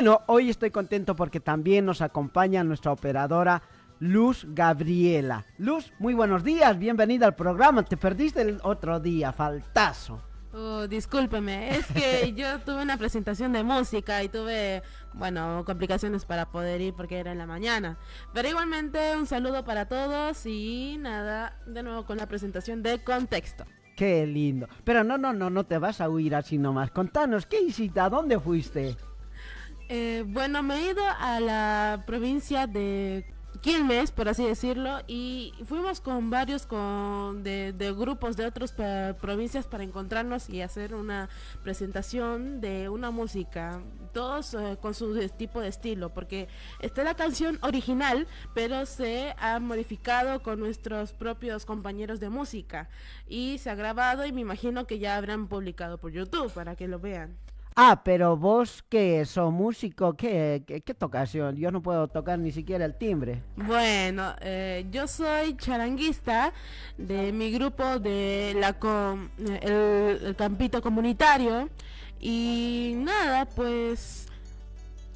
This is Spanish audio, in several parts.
Bueno, hoy estoy contento porque también nos acompaña nuestra operadora Luz Gabriela. Luz, muy buenos días, bienvenida al programa. Te perdiste el otro día, faltazo. Discúlpeme, es que yo tuve una presentación de música y tuve, complicaciones para poder ir porque era en la mañana. Pero igualmente un saludo para todos y nada, de nuevo con la presentación de Contexto. Qué lindo. Pero no te vas a huir así nomás. Contanos, ¿qué hiciste? ¿A dónde fuiste? Me he ido a la provincia de Quilmes, por así decirlo, y fuimos con varios de grupos de otras provincias para encontrarnos y hacer una presentación de una música, todos con su tipo de estilo, porque está la canción original, pero se ha modificado con nuestros propios compañeros de música y se ha grabado y me imagino que ya habrán publicado por YouTube para que lo vean. Ah, pero vos que sos músico, ¿qué tocas? Yo no puedo tocar ni siquiera el timbre. Yo soy charanguista de mi grupo de el campito comunitario y nada, pues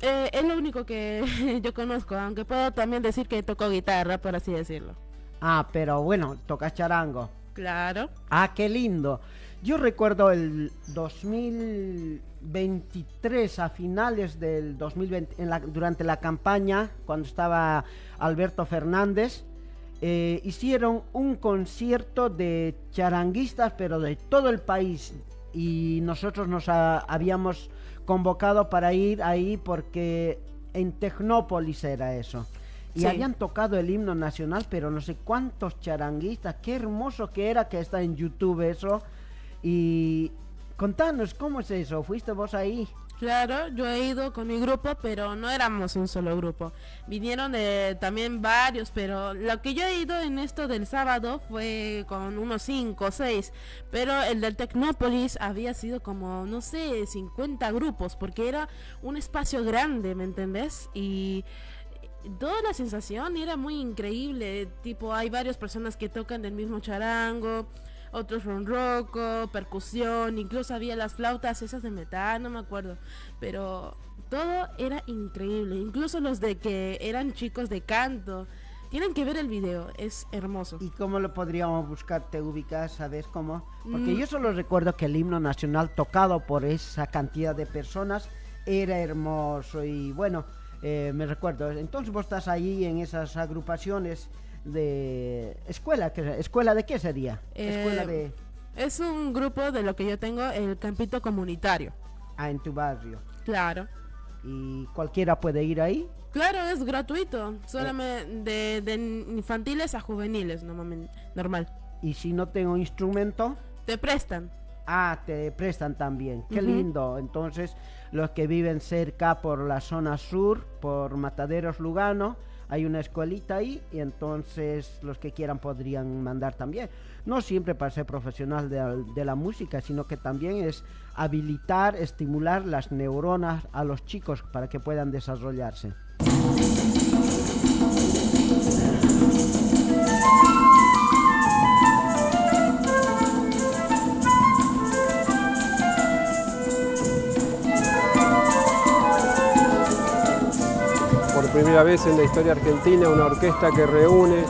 es lo único que yo conozco, aunque puedo también decir que toco guitarra, por así decirlo. Ah, pero bueno, tocas charango. Claro. Ah, qué lindo. Yo recuerdo el 2023, a finales del 2020, durante la campaña, cuando estaba Alberto Fernández, hicieron un concierto de charanguistas, pero de todo el país, y nosotros nos habíamos convocado para ir ahí porque en Tecnópolis era eso. Y sí, habían tocado el himno nacional, pero no sé cuántos charanguistas, qué hermoso que era, que está en YouTube eso. Y contanos, ¿cómo es eso? ¿Fuiste vos ahí? Claro, yo he ido con mi grupo, pero no éramos un solo grupo. Vinieron también varios, pero lo que yo he ido en esto del sábado fue con unos 5 o 6. Pero el del Tecnópolis había sido como, no sé, 50 grupos, porque era un espacio grande, ¿me entendés? Y toda la sensación era muy increíble. Tipo, hay varias personas que tocan del mismo charango, otros ronroco, percusión, incluso había las flautas esas de metal, no me acuerdo, pero todo era increíble, incluso los de que eran chicos de canto. Tienen que ver el video, es hermoso. ¿Y cómo lo podríamos buscar? ¿Te ubicas? ¿Sabes cómo? Porque yo solo recuerdo que el himno nacional tocado por esa cantidad de personas era hermoso y bueno, me recuerdo. Entonces vos estás ahí en esas agrupaciones de escuela de qué sería? Escuela de... Es un grupo de lo que yo tengo, el campito comunitario. Ah, en tu barrio. Claro. ¿Y cualquiera puede ir ahí? Claro, es gratuito, solamente de infantiles a juveniles, normal. ¿Y si no tengo instrumento? Te prestan. Ah, te prestan también, qué lindo. Entonces, los que viven cerca por la zona sur, por Mataderos Lugano, hay una escuelita ahí y entonces los que quieran podrían mandar también. No siempre para ser profesional de la música, sino que también es habilitar, estimular las neuronas a los chicos para que puedan desarrollarse. Por primera vez en la historia argentina, una orquesta que reúne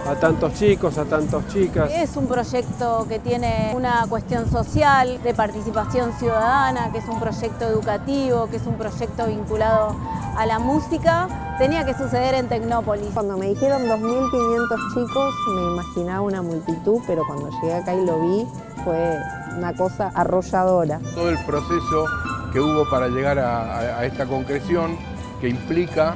a tantos chicos, a tantas chicas. Es un proyecto que tiene una cuestión social, de participación ciudadana, que es un proyecto educativo, que es un proyecto vinculado a la música. Tenía que suceder en Tecnópolis. Cuando me dijeron 2.500 chicos, me imaginaba una multitud, pero cuando llegué acá y lo vi, fue una cosa arrolladora. Todo el proceso que hubo para llegar a esta concreción, que implica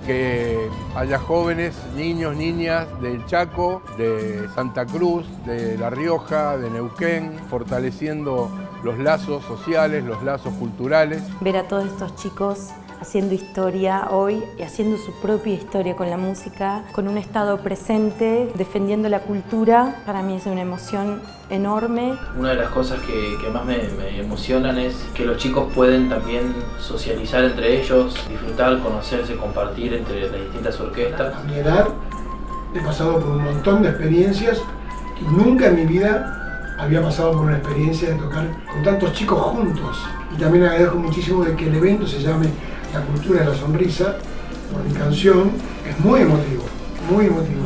que haya jóvenes, niños, niñas del Chaco, de Santa Cruz, de La Rioja, de Neuquén, fortaleciendo los lazos sociales, los lazos culturales. Ver a todos estos chicos haciendo historia hoy y haciendo su propia historia con la música, con un estado presente, defendiendo la cultura, para mí es una emoción enorme. Una de las cosas que más me emocionan es que los chicos pueden también socializar entre ellos, disfrutar, conocerse, compartir entre las distintas orquestas. A mi edad he pasado por un montón de experiencias y nunca en mi vida había pasado por una experiencia de tocar con tantos chicos juntos. Y también agradezco muchísimo de que el evento se llame La cultura de la sonrisa, por mi canción, es muy emotivo, muy emotivo.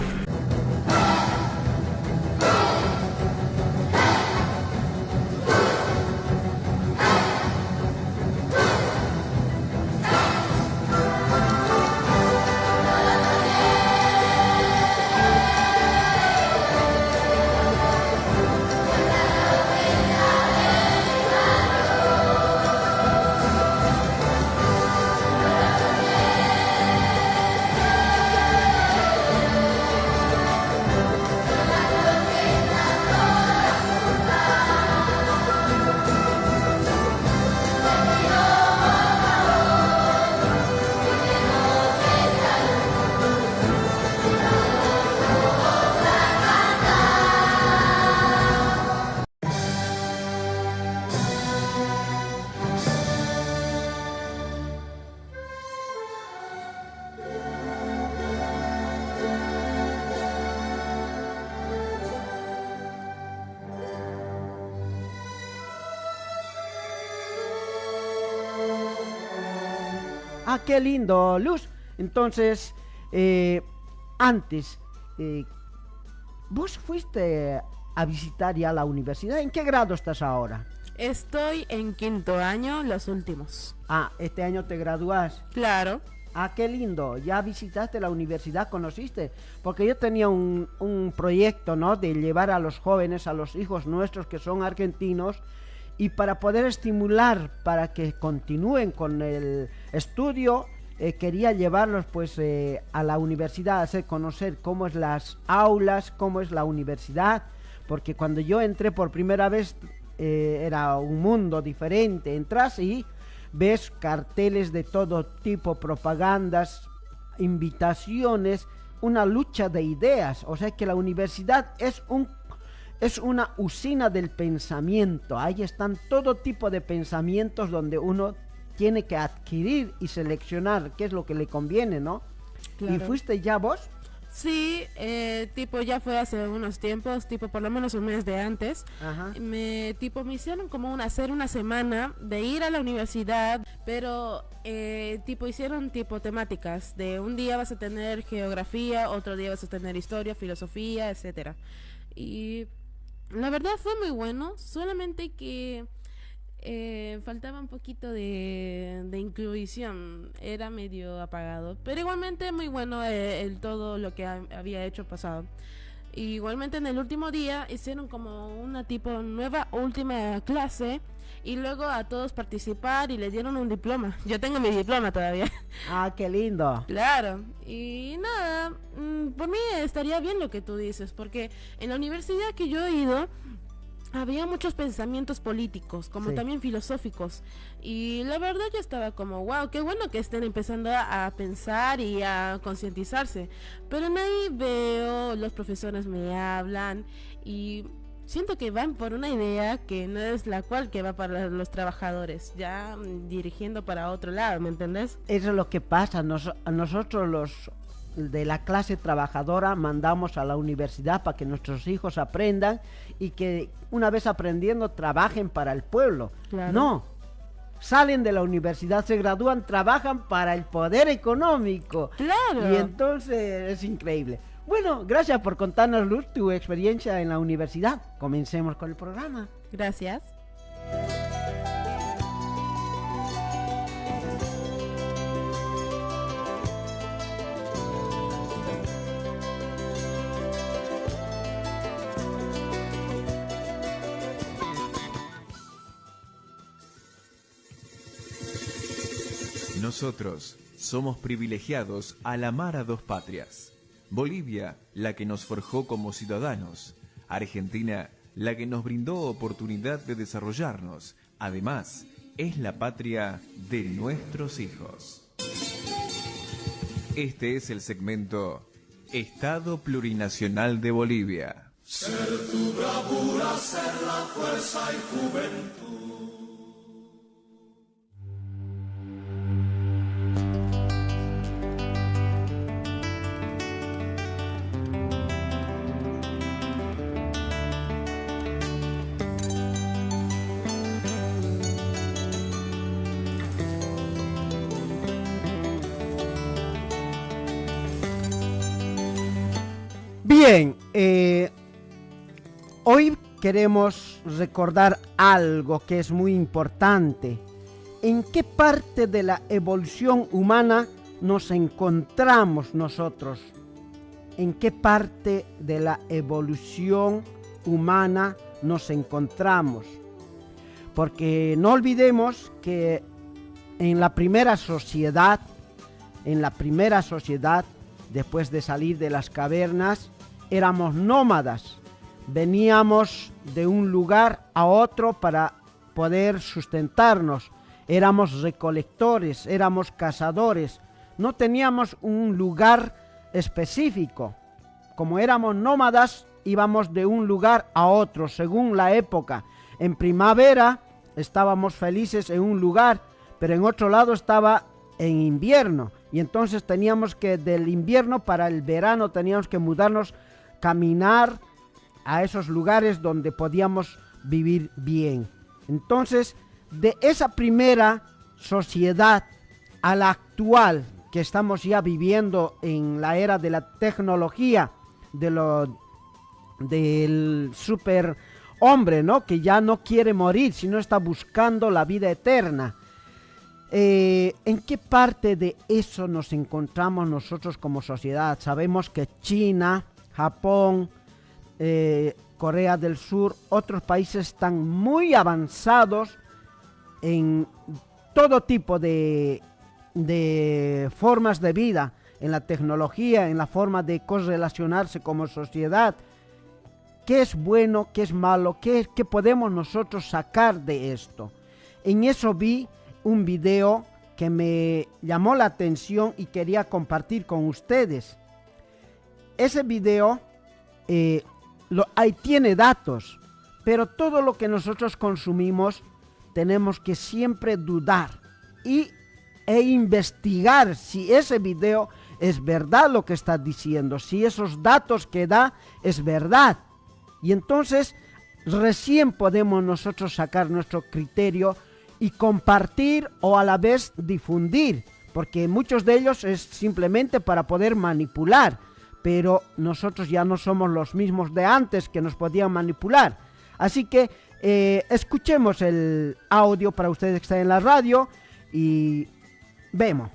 Ah, qué lindo, Luz. Entonces, antes, ¿vos fuiste a visitar ya la universidad? ¿En qué grado estás ahora? Estoy en 5º año, los últimos. Ah, este año te gradúas. Claro. Ah, qué lindo. ¿Ya visitaste la universidad? ¿Conociste? Porque yo tenía un proyecto, ¿no? De llevar a los jóvenes, a los hijos nuestros que son argentinos, y para poder estimular para que continúen con el estudio, quería llevarlos pues a la universidad, hacer conocer cómo es las aulas, cómo es la universidad, porque cuando yo entré por primera vez era un mundo diferente. Entras y ves carteles de todo tipo, propagandas, invitaciones, una lucha de ideas. O sea que la universidad es una usina del pensamiento. Ahí están todo tipo de pensamientos donde uno tiene que adquirir y seleccionar qué es lo que le conviene, ¿no? Claro. ¿Y fuiste ya vos? Sí, tipo ya fue hace unos tiempos, tipo por lo menos un mes de antes. Ajá. Me hicieron como hacer una semana de ir a la universidad, pero hicieron temáticas de un día vas a tener geografía, otro día vas a tener historia, filosofía, etcétera. Y la verdad fue muy bueno, solamente que faltaba un poquito de inclusión, era medio apagado, pero igualmente muy bueno todo lo que había hecho pasado. Igualmente en el último día hicieron como una nueva última clase y luego a todos participar y les dieron un diploma. Yo tengo mi diploma todavía. Ah, qué lindo. Claro, y nada, por mí estaría bien lo que tú dices, porque en la universidad que yo he ido había muchos pensamientos políticos, como Sí. también filosóficos, y la verdad yo estaba como, wow, qué bueno que estén empezando a pensar y a concientizarse, pero en ahí veo, los profesores me hablan y siento que van por una idea que no es la cual que va para los trabajadores, ya dirigiendo para otro lado, ¿me entendés? Eso es lo que pasa. A nosotros los de la clase trabajadora mandamos a la universidad para que nuestros hijos aprendan y que una vez aprendiendo trabajen para el pueblo. Claro. No, salen de la universidad, se gradúan, trabajan para el poder económico. Claro. Y entonces es increíble. Bueno, gracias por contarnos, Luz, tu experiencia en la universidad. Comencemos con el programa. Gracias. Nosotros somos privilegiados al amar a dos patrias. Bolivia, la que nos forjó como ciudadanos. Argentina, la que nos brindó oportunidad de desarrollarnos. Además, es la patria de nuestros hijos. Este es el segmento Estado Plurinacional de Bolivia. Ser tu bravura, ser la fuerza y juventud. Bien, hoy queremos recordar algo que es muy importante. ¿En qué parte de la evolución humana nos encontramos nosotros? ¿En qué parte de la evolución humana nos encontramos? Porque no olvidemos que en la primera sociedad, después de salir de las cavernas, éramos nómadas. Veníamos de un lugar a otro para poder sustentarnos. Éramos recolectores, éramos cazadores. No teníamos un lugar específico. Como éramos nómadas, íbamos de un lugar a otro, según la época. En primavera estábamos felices en un lugar, pero en otro lado estaba en invierno. Y entonces teníamos que, del invierno para el verano, teníamos que mudarnos, caminar a esos lugares donde podíamos vivir bien. Entonces, de esa primera sociedad a la actual, que estamos ya viviendo en la era de la tecnología, del superhombre, ¿no? Que ya no quiere morir, sino está buscando la vida eterna. ¿En qué parte de eso nos encontramos nosotros como sociedad? Sabemos que China, Japón, Corea del Sur, otros países están muy avanzados en todo tipo de formas de vida, en la tecnología, en la forma de correlacionarse como sociedad. ¿Qué es bueno? ¿Qué es malo? ¿Qué podemos nosotros sacar de esto? En eso vi un video que me llamó la atención y quería compartir con ustedes. Ese video ahí tiene datos, pero todo lo que nosotros consumimos tenemos que siempre dudar e investigar si ese video es verdad lo que está diciendo, si esos datos que da es verdad. Y entonces recién podemos nosotros sacar nuestro criterio y compartir o a la vez difundir, porque muchos de ellos es simplemente para poder manipular, pero nosotros ya no somos los mismos de antes que nos podían manipular. Así que escuchemos el audio para ustedes que están en la radio y vemos.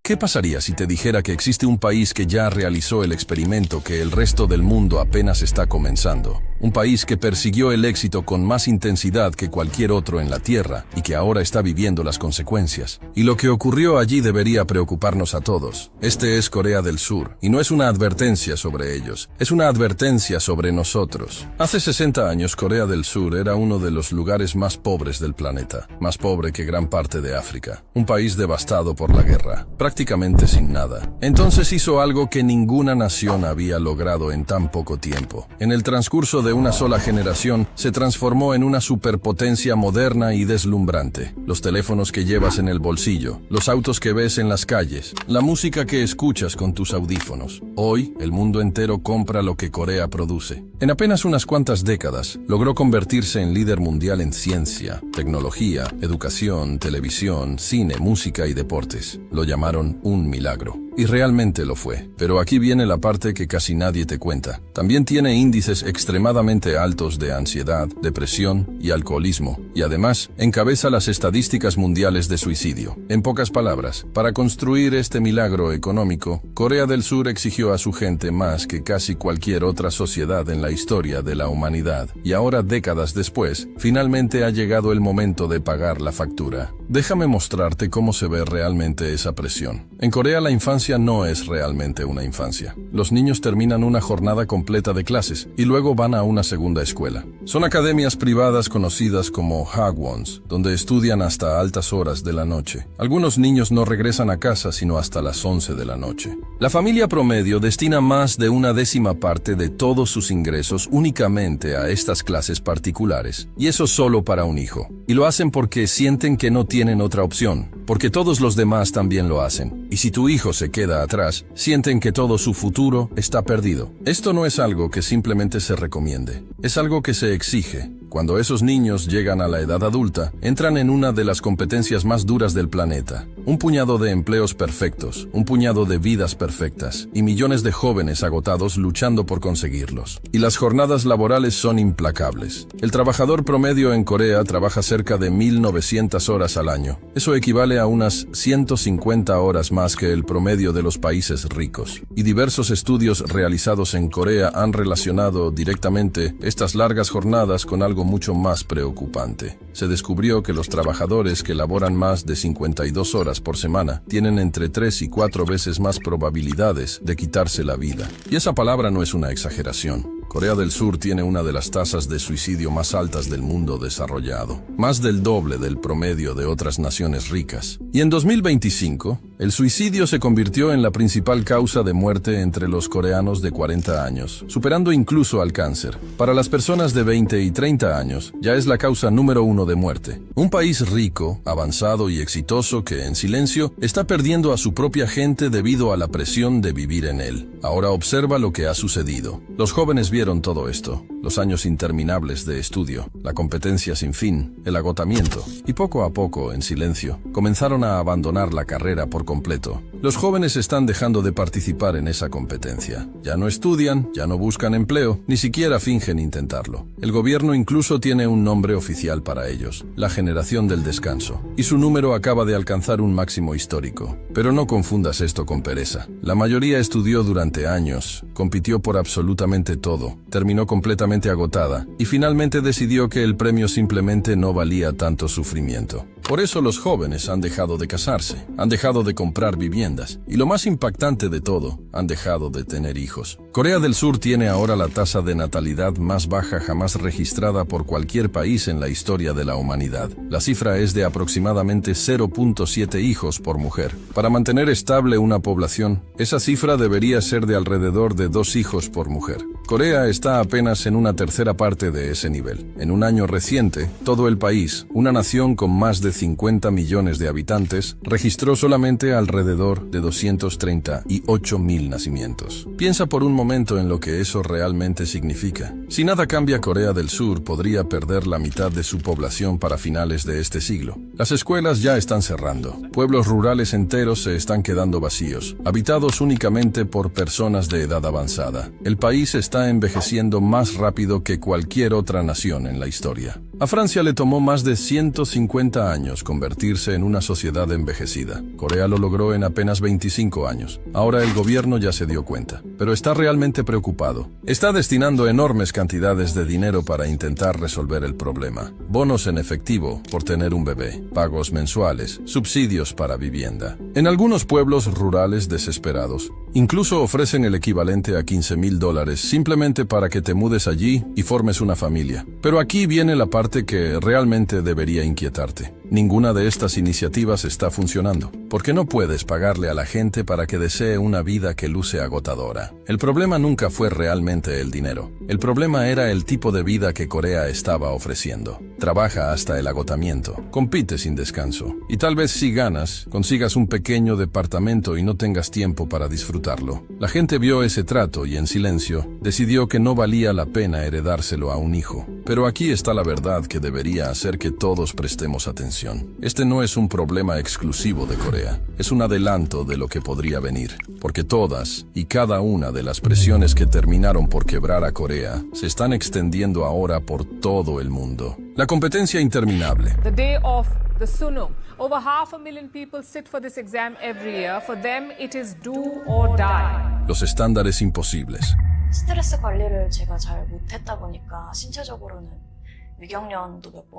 ¿Qué pasaría si te dijera que existe un país que ya realizó el experimento que el resto del mundo apenas está comenzando? Un país que persiguió el éxito con más intensidad que cualquier otro en la Tierra y que ahora está viviendo las consecuencias. Y lo que ocurrió allí debería preocuparnos a todos. Este es Corea del Sur, y no es una advertencia sobre ellos, es una advertencia sobre nosotros. Hace 60 años Corea del Sur era uno de los lugares más pobres del planeta, más pobre que gran parte de África. Un país devastado por la guerra, prácticamente sin nada. Entonces hizo algo que ninguna nación había logrado en tan poco tiempo. En el transcurso de una sola generación, se transformó en una superpotencia moderna y deslumbrante. Los teléfonos que llevas en el bolsillo, los autos que ves en las calles, la música que escuchas con tus audífonos. Hoy, el mundo entero compra lo que Corea produce. En apenas unas cuantas décadas, logró convertirse en líder mundial en ciencia, tecnología, educación, televisión, cine, música y deportes. Lo llamaron un milagro. Y realmente lo fue. Pero aquí viene la parte que casi nadie te cuenta. También tiene índices extremadamente altos de ansiedad, depresión y alcoholismo. Y además, encabeza las estadísticas mundiales de suicidio. En pocas palabras, para construir este milagro económico, Corea del Sur exigió a su gente más que casi cualquier otra sociedad en la historia de la humanidad. Y ahora, décadas después, finalmente ha llegado el momento de pagar la factura. Déjame mostrarte cómo se ve realmente esa presión. En Corea la infancia no es realmente una infancia. Los niños terminan una jornada completa de clases y luego van a una segunda escuela. Son academias privadas conocidas como Hagwons, donde estudian hasta altas horas de la noche. Algunos niños no regresan a casa sino hasta las 11 de la noche. La familia promedio destina más de 1/10 parte de todos sus ingresos únicamente a estas clases particulares. Y eso solo para un hijo. Y lo hacen porque sienten que no tienen otra opción, porque todos los demás también lo hacen. Y si tu hijo se queda atrás, sienten que todo su futuro está perdido. Esto no es algo que simplemente se recomiende, es algo que se exige. Cuando esos niños llegan a la edad adulta, entran en una de las competencias más duras del planeta. Un puñado de empleos perfectos, un puñado de vidas perfectas, y millones de jóvenes agotados luchando por conseguirlos. Y las jornadas laborales son implacables. El trabajador promedio en Corea trabaja cerca de 1.900 horas al año. Eso equivale a unas 150 horas más que el promedio de los países ricos. Y diversos estudios realizados en Corea han relacionado directamente estas largas jornadas con algo mucho más preocupante. Se descubrió que los trabajadores que laboran más de 52 horas por semana tienen entre 3 y 4 veces más probabilidades de quitarse la vida. Y esa palabra no es una exageración. Corea del Sur tiene una de las tasas de suicidio más altas del mundo desarrollado, más del doble del promedio de otras naciones ricas. Y en 2025, el suicidio se convirtió en la principal causa de muerte entre los coreanos de 40 años, superando incluso al cáncer. Para las personas de 20 y 30 años, ya es la causa número 1 de muerte. Un país rico, avanzado y exitoso que, en silencio, está perdiendo a su propia gente debido a la presión de vivir en él. Ahora observa lo que ha sucedido. Los jóvenes vieron todo esto, los años interminables de estudio, la competencia sin fin, el agotamiento, y poco a poco, en silencio, comenzaron a abandonar la carrera por completo. Los jóvenes están dejando de participar en esa competencia. Ya no estudian, ya no buscan empleo, ni siquiera fingen intentarlo. El gobierno incluso tiene un nombre oficial para ellos, la generación del descanso, y su número acaba de alcanzar un máximo histórico. Pero no confundas esto con pereza. La mayoría estudió durante años, compitió por absolutamente todo, terminó completamente agotada y finalmente decidió que el premio simplemente no valía tanto sufrimiento. Por eso los jóvenes han dejado de casarse, han dejado de comprar viviendas y lo más impactante de todo, han dejado de tener hijos. Corea del Sur tiene ahora la tasa de natalidad más baja jamás registrada por cualquier país en la historia de la humanidad. La cifra es de aproximadamente 0.7 hijos por mujer. Para mantener estable una población, esa cifra debería ser de alrededor de 2 hijos por mujer. Corea está apenas en una tercera parte de ese nivel. En un año reciente, todo el país, una nación con más de 50 millones de habitantes, registró solamente alrededor de 238.000 nacimientos. Piensa por un momento en lo que eso realmente significa. Si nada cambia, Corea del Sur podría perder la mitad de su población para finales de este siglo. Las escuelas ya están cerrando. Pueblos rurales enteros se están quedando vacíos, habitados únicamente por personas de edad avanzada. El país está envejeciendo más rápido que cualquier otra nación en la historia. A Francia le tomó más de 150 años convertirse en una sociedad envejecida. Corea lo logró en apenas 25 años. Ahora el gobierno ya se dio cuenta, pero está realmente preocupado. Está destinando enormes cantidades de dinero para intentar resolver el problema. Bonos en efectivo por tener un bebé, pagos mensuales, subsidios para vivienda. En algunos pueblos rurales desesperados, incluso ofrecen el equivalente a $15,000 simplemente para que te mudes allí y formes una familia. Pero aquí viene la parte que realmente debería inquietarte. Ninguna de estas iniciativas está funcionando, porque no puedes pagarle a la gente para que desee una vida que luce agotadora. El problema nunca fue realmente el dinero. El problema era el tipo de vida que Corea estaba ofreciendo. Trabaja hasta el agotamiento, compite sin descanso, y tal vez si ganas, consigas un pequeño departamento y no tengas tiempo para disfrutarlo. La gente vio ese trato y en silencio decidió que no valía la pena heredárselo a un hijo. Pero aquí está la verdad que debería hacer que todos prestemos atención. Este no es un problema exclusivo de Corea, es un adelanto de lo que podría venir, porque todas y cada una de las presiones que terminaron por quebrar a Corea se están extendiendo ahora por todo el mundo. La competencia interminable. The day of the Sunum. Over 500,000 people sit for this exam every year. For them it is do or die. Los estándares imposibles. 스트레스 관리를 제가 잘 못했다 보니까 신체적으로는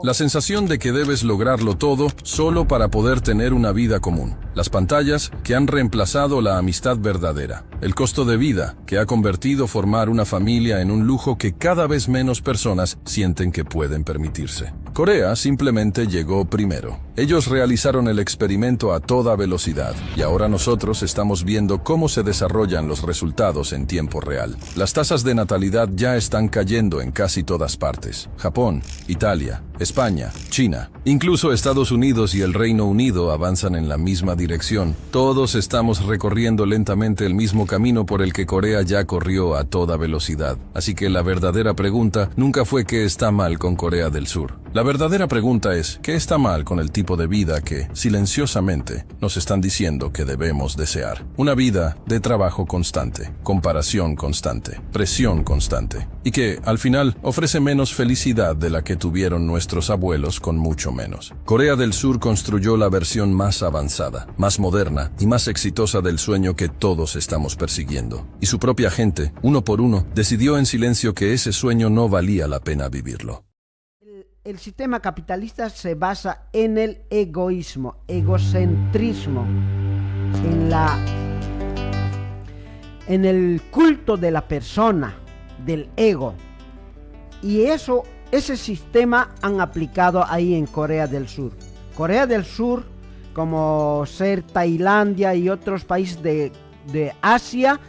La sensación de que debes lograrlo todo solo para poder tener una vida común. Las pantallas que han reemplazado la amistad verdadera. El costo de vida que ha convertido formar una familia en un lujo que cada vez menos personas sienten que pueden permitirse. Corea simplemente llegó primero. Ellos realizaron el experimento a toda velocidad y ahora nosotros estamos viendo cómo se desarrollan los resultados en tiempo real. Las tasas de natalidad ya están cayendo en casi todas partes. Japón, Italia, España, China, incluso Estados Unidos y el Reino Unido avanzan en la misma dirección. Todos estamos recorriendo lentamente el mismo camino por el que Corea ya corrió a toda velocidad. Así que la verdadera pregunta nunca fue qué está mal con Corea del Sur. La verdadera pregunta es, ¿qué está mal con el tipo de vida que, silenciosamente, nos están diciendo que debemos desear? Una vida de trabajo constante, comparación constante, presión constante, y que, al final, ofrece menos felicidad de la que tuvieron nuestros abuelos con mucho menos. Corea del Sur construyó la versión más avanzada, más moderna y más exitosa del sueño que todos estamos persiguiendo. Y su propia gente, uno por uno, decidió en silencio que ese sueño no valía la pena vivirlo. El sistema capitalista se basa en el egoísmo, egocentrismo, en el culto de la persona, del ego. Y ese sistema han aplicado ahí en Corea del Sur. Corea del Sur, como ser Tailandia y otros países de Asia,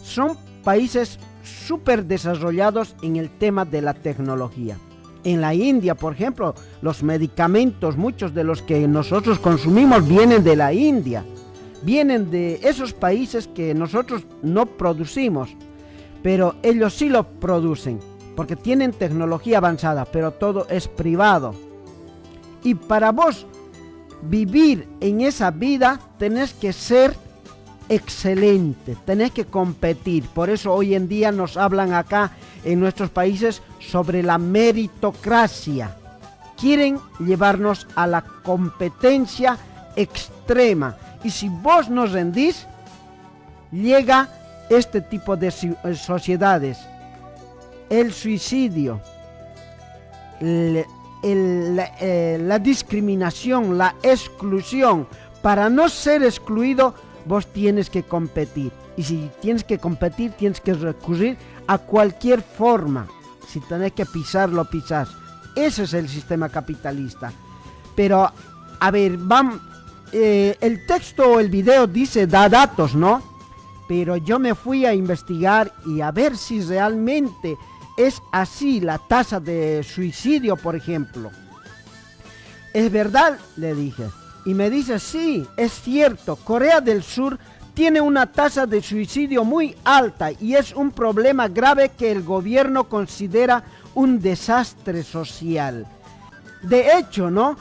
son países súper desarrollados en el tema de la tecnología. En la India, por ejemplo, los medicamentos, muchos de los que nosotros consumimos vienen de la India. Vienen de esos países que nosotros no producimos, pero ellos sí lo producen, porque tienen tecnología avanzada, pero todo es privado. Y para vos vivir en esa vida, tenés que ser excelente, tenés que competir. Por eso hoy en día nos hablan acá en nuestros países sobre la meritocracia. Quieren llevarnos a la competencia extrema. Y si vos nos rendís, llega este tipo de sociedades. El suicidio, la discriminación, la exclusión. Para no ser excluido, vos tienes que competir. Y si tienes que competir, tienes que recurrir a cualquier forma. Si tenés que pisar, lo pisás. Ese es el sistema capitalista. Pero, a ver, el texto o el video dice, da datos, ¿no? Pero yo me fui a investigar y a ver si realmente es así la tasa de suicidio, por ejemplo. ¿Es verdad?, le dije. Y me dice, sí, es cierto, Corea del Sur tiene una tasa de suicidio muy alta y es un problema grave que el gobierno considera un desastre social. De hecho, ¿no?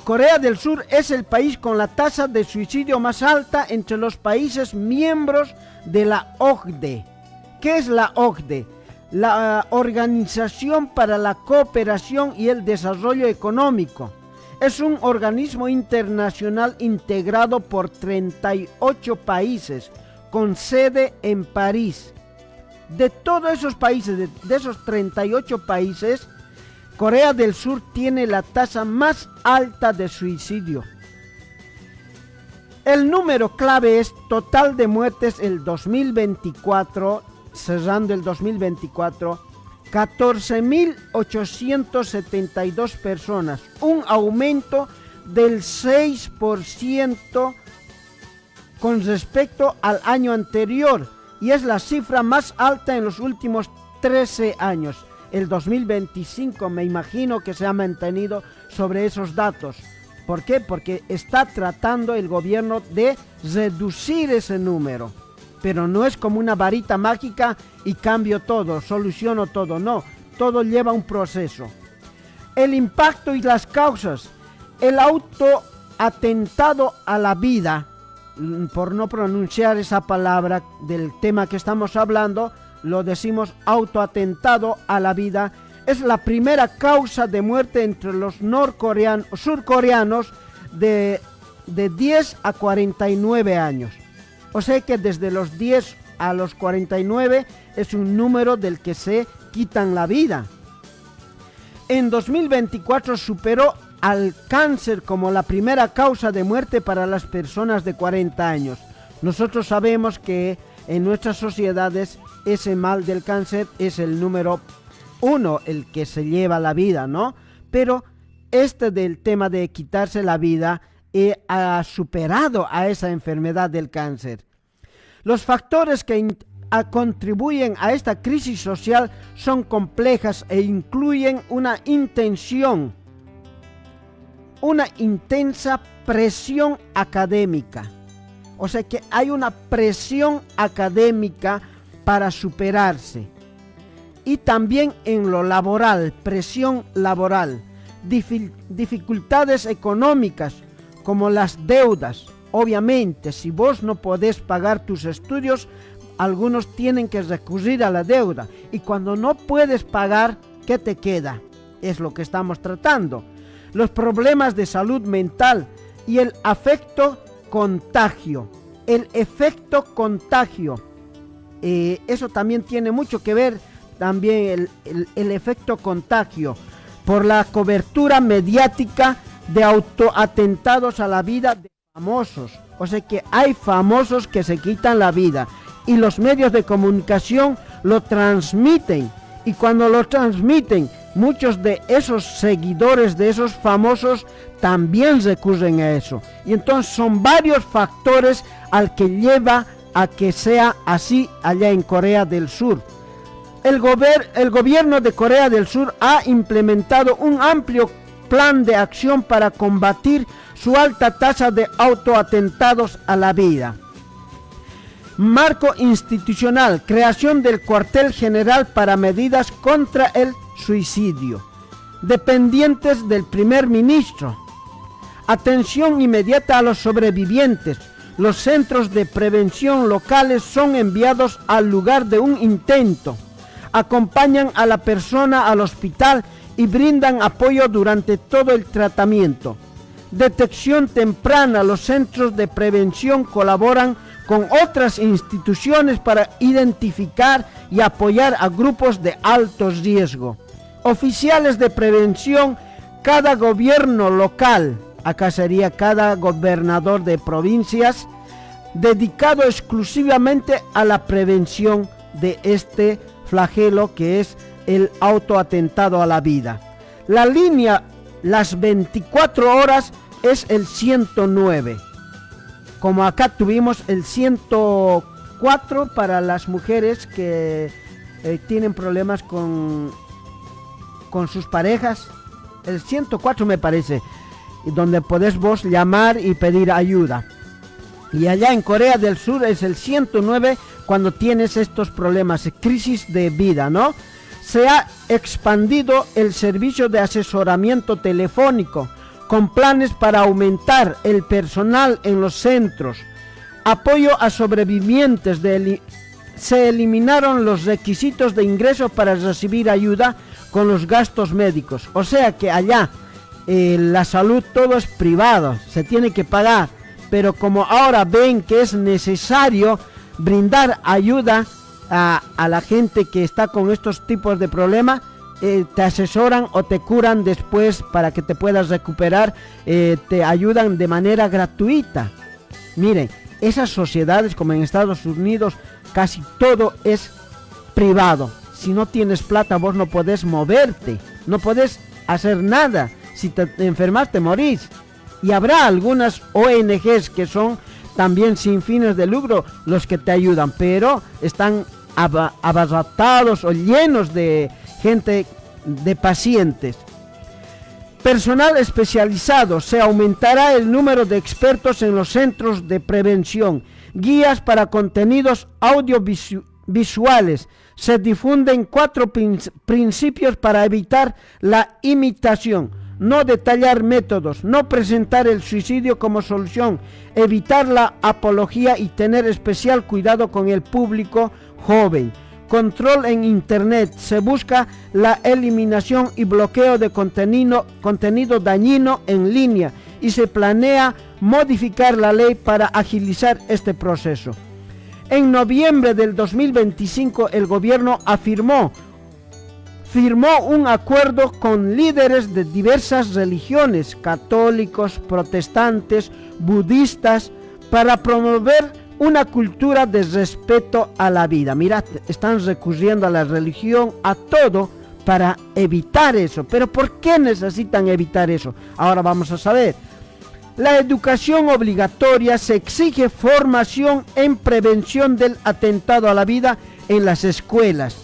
Corea del Sur es el país con la tasa de suicidio más alta entre los países miembros de la OCDE. ¿Qué es la OCDE? La Organización para la Cooperación y el Desarrollo Económico. Es un organismo internacional integrado por 38 países, con sede en París. De todos esos países, de esos 38 países, Corea del Sur tiene la tasa más alta de suicidio. El número clave es total de muertes el 2024, cerrando el 2024, 14.872 personas, un aumento del 6% con respecto al año anterior y es la cifra más alta en los últimos 13 años. El 2025 me imagino que se ha mantenido sobre esos datos. ¿Por qué? Porque está tratando el gobierno de reducir ese número. Pero no es como una varita mágica y cambio todo, soluciono todo, no. Todo lleva un proceso. El impacto y las causas. El autoatentado a la vida, por no pronunciar esa palabra del tema que estamos hablando, lo decimos autoatentado a la vida, es la primera causa de muerte entre los surcoreanos de 10 a 49 años. O sea que desde los 10 a los 49 es un número del que se quitan la vida. En 2024 superó al cáncer como la primera causa de muerte para las personas de 40 años. Nosotros sabemos que en nuestras sociedades ese mal del cáncer es el número 1, el que se lleva la vida, ¿no? Pero del tema de quitarse la vida ha superado a esa enfermedad del cáncer. Los factores que contribuyen a esta crisis social son complejas e incluyen una intensa presión académica. O sea que hay una presión académica para superarse. Y también en lo laboral, presión laboral, dificultades económicas como las deudas. Obviamente, si vos no podés pagar tus estudios, algunos tienen que recurrir a la deuda. Y cuando no puedes pagar, ¿qué te queda? Es lo que estamos tratando. Los problemas de salud mental y el efecto contagio. El efecto contagio. Eso también tiene mucho que ver, también el efecto contagio, por la cobertura mediática de autoatentados a la vida de famosos. O sea que hay famosos que se quitan la vida y los medios de comunicación lo transmiten. Y cuando lo transmiten, muchos de esos seguidores de esos famosos también recurren a eso. Y entonces son varios factores al que lleva a que sea así allá en Corea del Sur. El gobierno de Corea del Sur ha implementado un amplio plan de acción para combatir su alta tasa de autoatentados a la vida. Marco institucional, creación del cuartel general para medidas contra el suicidio. Dependientes del primer ministro. Atención inmediata a los sobrevivientes. Los centros de prevención locales son enviados al lugar de un intento. Acompañan a la persona al hospital y brindan apoyo durante todo el tratamiento. Detección temprana. Los centros de prevención colaboran con otras instituciones para identificar y apoyar a grupos de alto riesgo. Oficiales de prevención. Cada gobierno local, acá sería cada gobernador de provincias, dedicado exclusivamente a la prevención de este flagelo que es el autoatentado a la vida. La línea las 24 horas es el 109. Como acá tuvimos el 104 para las mujeres que tienen problemas con sus parejas. El 104 me parece, donde podés vos llamar y pedir ayuda. Y allá en Corea del Sur es el 109 cuando tienes estos problemas, crisis de vida, ¿no? Se ha expandido el servicio de asesoramiento telefónico con planes para aumentar el personal en los centros. Apoyo a sobrevivientes. Se eliminaron los requisitos de ingreso para recibir ayuda con los gastos médicos. O sea que allá la salud todo es privado, se tiene que pagar. Pero como ahora ven que es necesario brindar ayuda a la gente que está con estos tipos de problemas, te asesoran o te curan después para que te puedas recuperar, te ayudan de manera gratuita. Miren, esas sociedades como en Estados Unidos, casi todo es privado. Si no tienes plata, vos no podés moverte, no podés hacer nada. Si te enfermas, te morís. Y habrá algunas ONGs que son también sin fines de lucro los que te ayudan, pero están abarrotados o llenos de gente, de pacientes. Personal especializado. Se aumentará el número de expertos en los centros de prevención. Guías para contenidos audiovisuales. Se difunden 4 principios para evitar la imitación. No detallar métodos, no presentar el suicidio como solución, evitar la apología y tener especial cuidado con el público joven. Control en Internet. Se busca la eliminación y bloqueo de contenido dañino en línea y se planea modificar la ley para agilizar este proceso. En noviembre del 2025 el gobierno firmó un acuerdo con líderes de diversas religiones, católicos, protestantes, budistas, para promover una cultura de respeto a la vida. Mirad, están recurriendo a la religión, a todo, para evitar eso. ¿Pero por qué necesitan evitar eso? Ahora vamos a saber. La educación obligatoria se exige formación en prevención del atentado a la vida en las escuelas.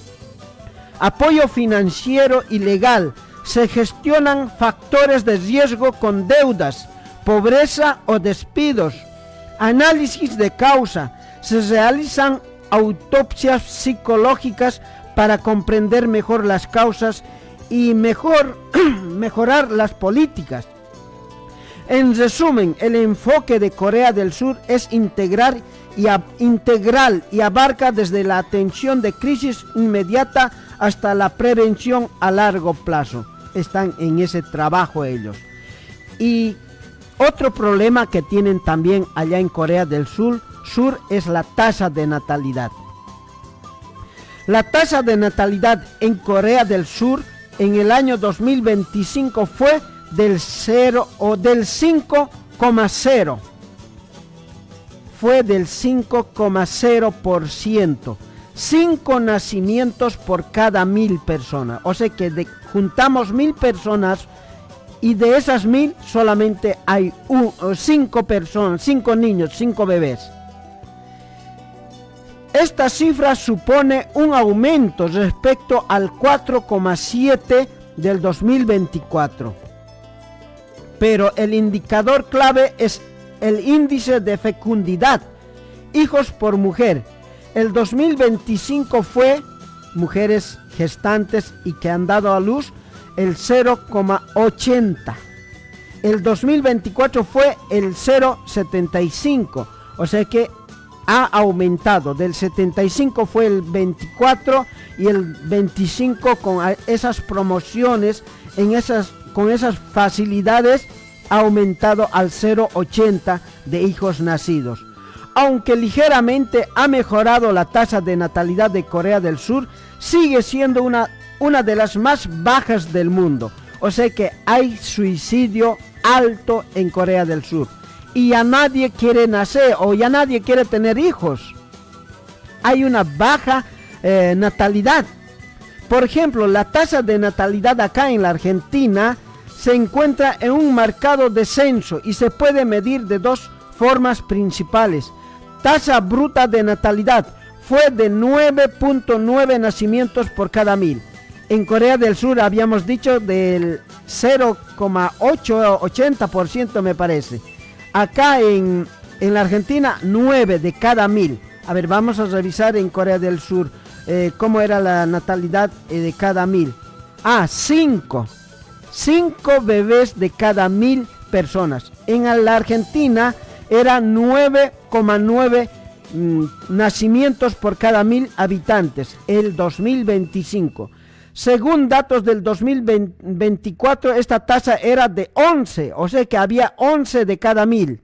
Apoyo financiero y legal. Se gestionan factores de riesgo con deudas, pobreza o despidos. Análisis de causa. Se realizan autopsias psicológicas para comprender mejor las causas y mejorar las políticas. En resumen, el enfoque de Corea del Sur es integral y abarca desde la atención de crisis inmediata hasta la prevención a largo plazo. Están en ese trabajo ellos. Y otro problema que tienen también allá en Corea del Sur es la tasa de natalidad. La tasa de natalidad en Corea del Sur en el año 2025 fue del 5,0. Fue del 5,0%. 5 nacimientos por cada 1000 personas. O sea que juntamos 1000 personas y de esas 1000 solamente hay 5 personas, 5 niños, 5 bebés. Esta cifra supone un aumento respecto al 4,7 del 2024. Pero el indicador clave es el índice de fecundidad, hijos por mujer. El 2025 fue mujeres gestantes y que han dado a luz el 0,80. El 2024 fue el 0,75. O sea que ha aumentado. Del 75 fue el 24 y el 25 con esas promociones, con esas facilidades, ha aumentado al 0,80 de hijos nacidos. Aunque ligeramente ha mejorado la tasa de natalidad de Corea del Sur, sigue siendo una de las más bajas del mundo. O sea que hay suicidio alto en Corea del Sur. Y ya nadie quiere nacer o ya nadie quiere tener hijos. Hay una baja natalidad. Por ejemplo, la tasa de natalidad acá en la Argentina se encuentra en un marcado descenso y se puede medir de dos formas principales. Tasa bruta de natalidad fue de 9.9 nacimientos por cada 1000. En Corea del Sur habíamos dicho del 0,80% me parece. Acá en la Argentina 9 de cada 1000. A ver, vamos a revisar en Corea del Sur cómo era la natalidad de cada 1000. 5 bebés de cada 1000 personas. En la Argentina era 9,9 nacimientos por cada 1000 habitantes, el 2025. Según datos del 2024, esta tasa era de 11, o sea que había 11 de cada 1000.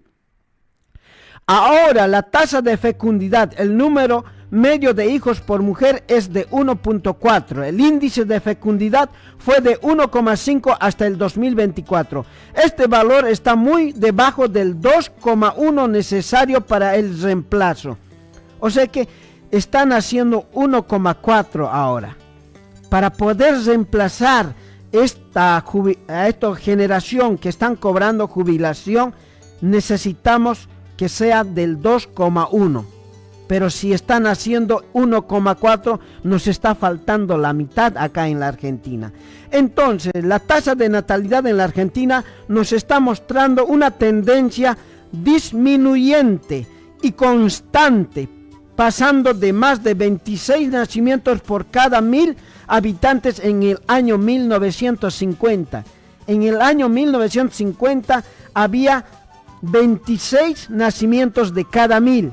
Ahora la tasa de fecundidad, el número medio de hijos por mujer es de 1.4. El índice de fecundidad fue de 1,5 hasta el 2024. Este valor está muy debajo del 2,1 necesario para el reemplazo. O sea que están haciendo 1,4 ahora. Para poder reemplazar esta generación que están cobrando jubilación, necesitamos que sea del 2,1. Pero si están haciendo 1,4, nos está faltando la mitad acá en la Argentina. Entonces, la tasa de natalidad en la Argentina nos está mostrando una tendencia disminuyente y constante, pasando de más de 26 nacimientos por cada 1000 habitantes en el año 1950. En el año 1950 había 26 nacimientos de cada 1000.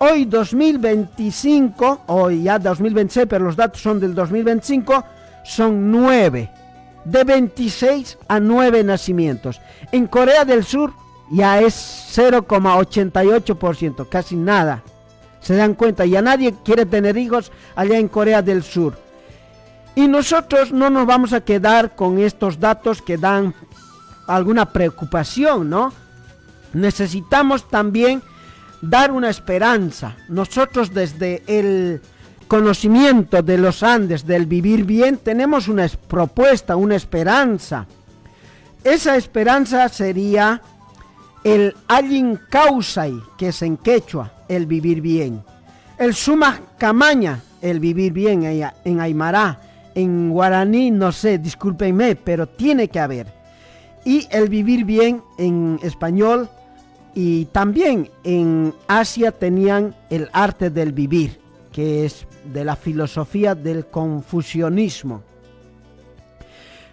Hoy 2025, hoy ya 2026, pero los datos son del 2025, son 9. De 26 a 9 nacimientos. En Corea del Sur ya es 0,88%, casi nada. Se dan cuenta, ya nadie quiere tener hijos allá en Corea del Sur. Y nosotros no nos vamos a quedar con estos datos que dan alguna preocupación, ¿no? Necesitamos también dar una esperanza. Nosotros desde conocimiento de los Andes, del vivir bien, tenemos una propuesta, una esperanza. Esa esperanza sería el Allin Causay, que es en quechua, el vivir bien. El Suma Camaña, el vivir bien en Aymara. En guaraní, no sé, discúlpenme, pero tiene que haber. Y el vivir bien en español, y también en Asia tenían el arte del vivir, que es de la filosofía del confucianismo.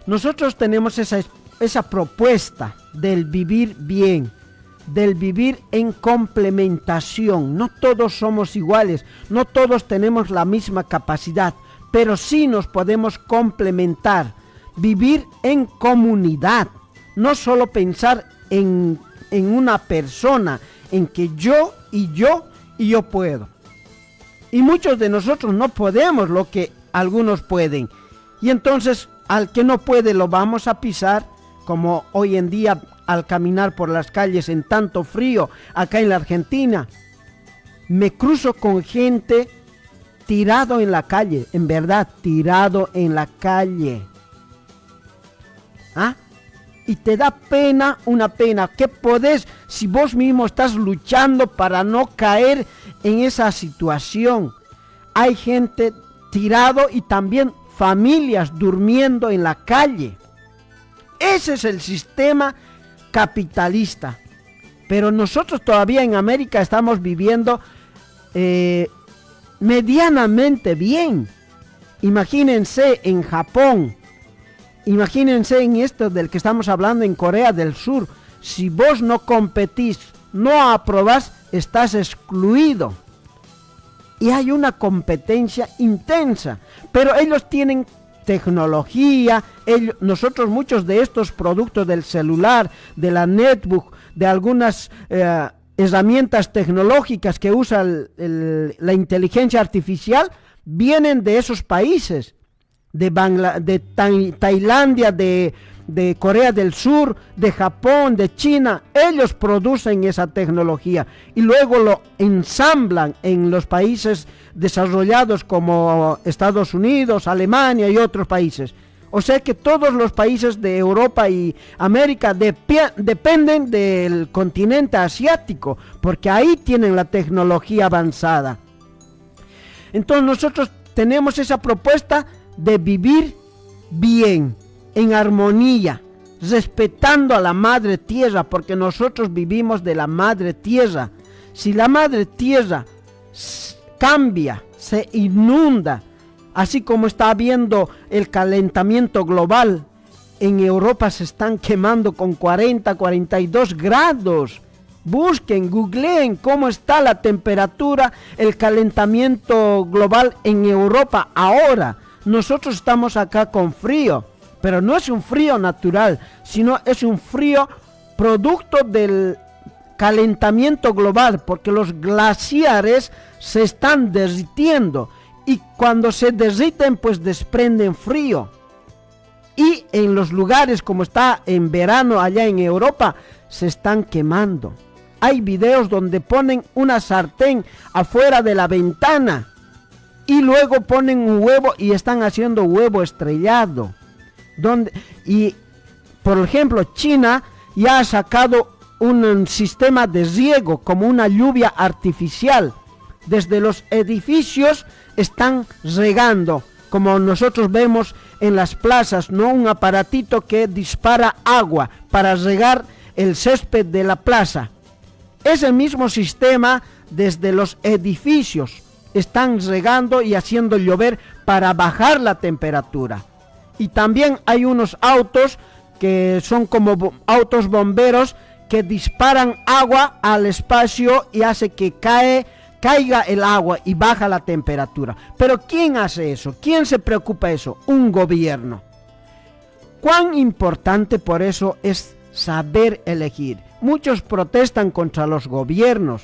Nosotros tenemos esa propuesta del vivir bien, del vivir en complementación. No todos somos iguales, no todos tenemos la misma capacidad, pero sí nos podemos complementar, vivir en comunidad, no solo pensar en una persona, en que yo puedo. Y muchos de nosotros no podemos lo que algunos pueden. Y entonces al que no puede lo vamos a pisar, como hoy en día al caminar por las calles en tanto frío acá en la Argentina. Me cruzo con gente tirado en la calle, en verdad, tirado en la calle. ¿Ah? Y te da pena, una pena. ¿Qué podés si vos mismo estás luchando para no caer en esa situación? Hay gente tirado y también familias durmiendo en la calle. Ese es el sistema capitalista. Pero nosotros todavía en América estamos viviendo medianamente bien. Imagínense en Japón, imagínense en esto del que estamos hablando en Corea del Sur. Si vos no competís, no aprobás, estás excluido. Y hay una competencia intensa, pero ellos tienen tecnología, nosotros muchos de estos productos del celular, de la netbook, de algunas herramientas tecnológicas que usa la inteligencia artificial, vienen de esos países, de Tailandia, de Corea del Sur, de Japón, de China. Ellos producen esa tecnología y luego lo ensamblan en los países desarrollados como Estados Unidos, Alemania y otros países. O sea que todos los países de Europa y América dependen del continente asiático, porque ahí tienen la tecnología avanzada. Entonces nosotros tenemos esa propuesta de vivir bien, en armonía, respetando a la madre tierra, porque nosotros vivimos de la madre tierra. Si la madre tierra cambia, se inunda, así como está habiendo el calentamiento global, en Europa se están quemando con 40, 42 grados. Busquen, googleen cómo está la temperatura, el calentamiento global en Europa ahora. Nosotros estamos acá con frío, pero no es un frío natural, sino es un frío producto del calentamiento global, porque los glaciares se están derritiendo y cuando se derriten pues desprenden frío. Y en los lugares como está en verano allá en Europa se están quemando. Hay videos donde ponen una sartén afuera de la ventana y luego ponen un huevo y están haciendo huevo estrellado. Y por ejemplo China ya ha sacado un sistema de riego como una lluvia artificial. Desde los edificios están regando, como nosotros vemos en las plazas, ¿no? Un aparatito que dispara agua para regar el césped de la plaza. Ese mismo sistema desde los edificios están regando y haciendo llover para bajar la temperatura. Y también hay unos autos que son como autos bomberos que disparan agua al espacio y hace que caiga el agua y baja la temperatura. Pero ¿quién hace eso? ¿Quién se preocupa de eso? Un gobierno. ¿Cuán importante por eso es saber elegir? Muchos protestan contra los gobiernos,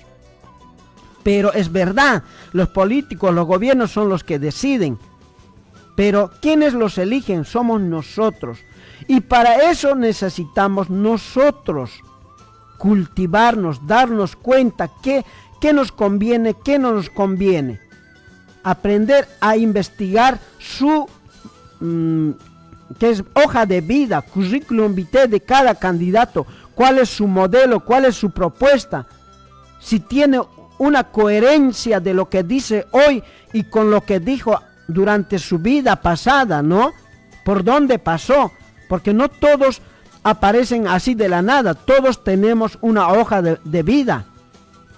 pero es verdad, los políticos, los gobiernos son los que deciden. Pero ¿quiénes los eligen? Somos nosotros. Y para eso necesitamos nosotros cultivarnos, darnos cuenta qué nos conviene, qué no nos conviene. aprender a investigar su que es hoja de vida, currículum vitae de cada candidato, cuál es su modelo, cuál es su propuesta, si tiene una coherencia de lo que dice hoy y con lo que dijo durante su vida pasada, ¿no? ¿Por dónde pasó? Porque no todos aparecen así de la nada, todos tenemos una hoja de vida,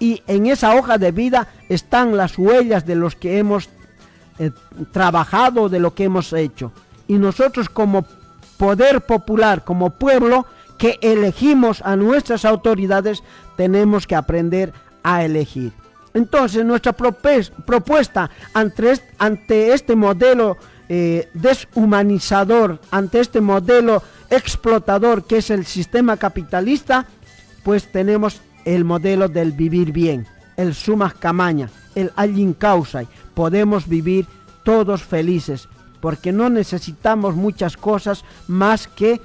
y en esa hoja de vida están las huellas de los que hemos trabajado, de lo que hemos hecho. Y nosotros como poder popular, como pueblo que elegimos a nuestras autoridades, tenemos que aprender a elegir. Entonces nuestra propuesta ante este modelo deshumanizador, ante este modelo explotador que es el sistema capitalista, pues tenemos el modelo del vivir bien, el sumas camaña, el allin causai. Podemos vivir todos felices, porque no necesitamos muchas cosas más que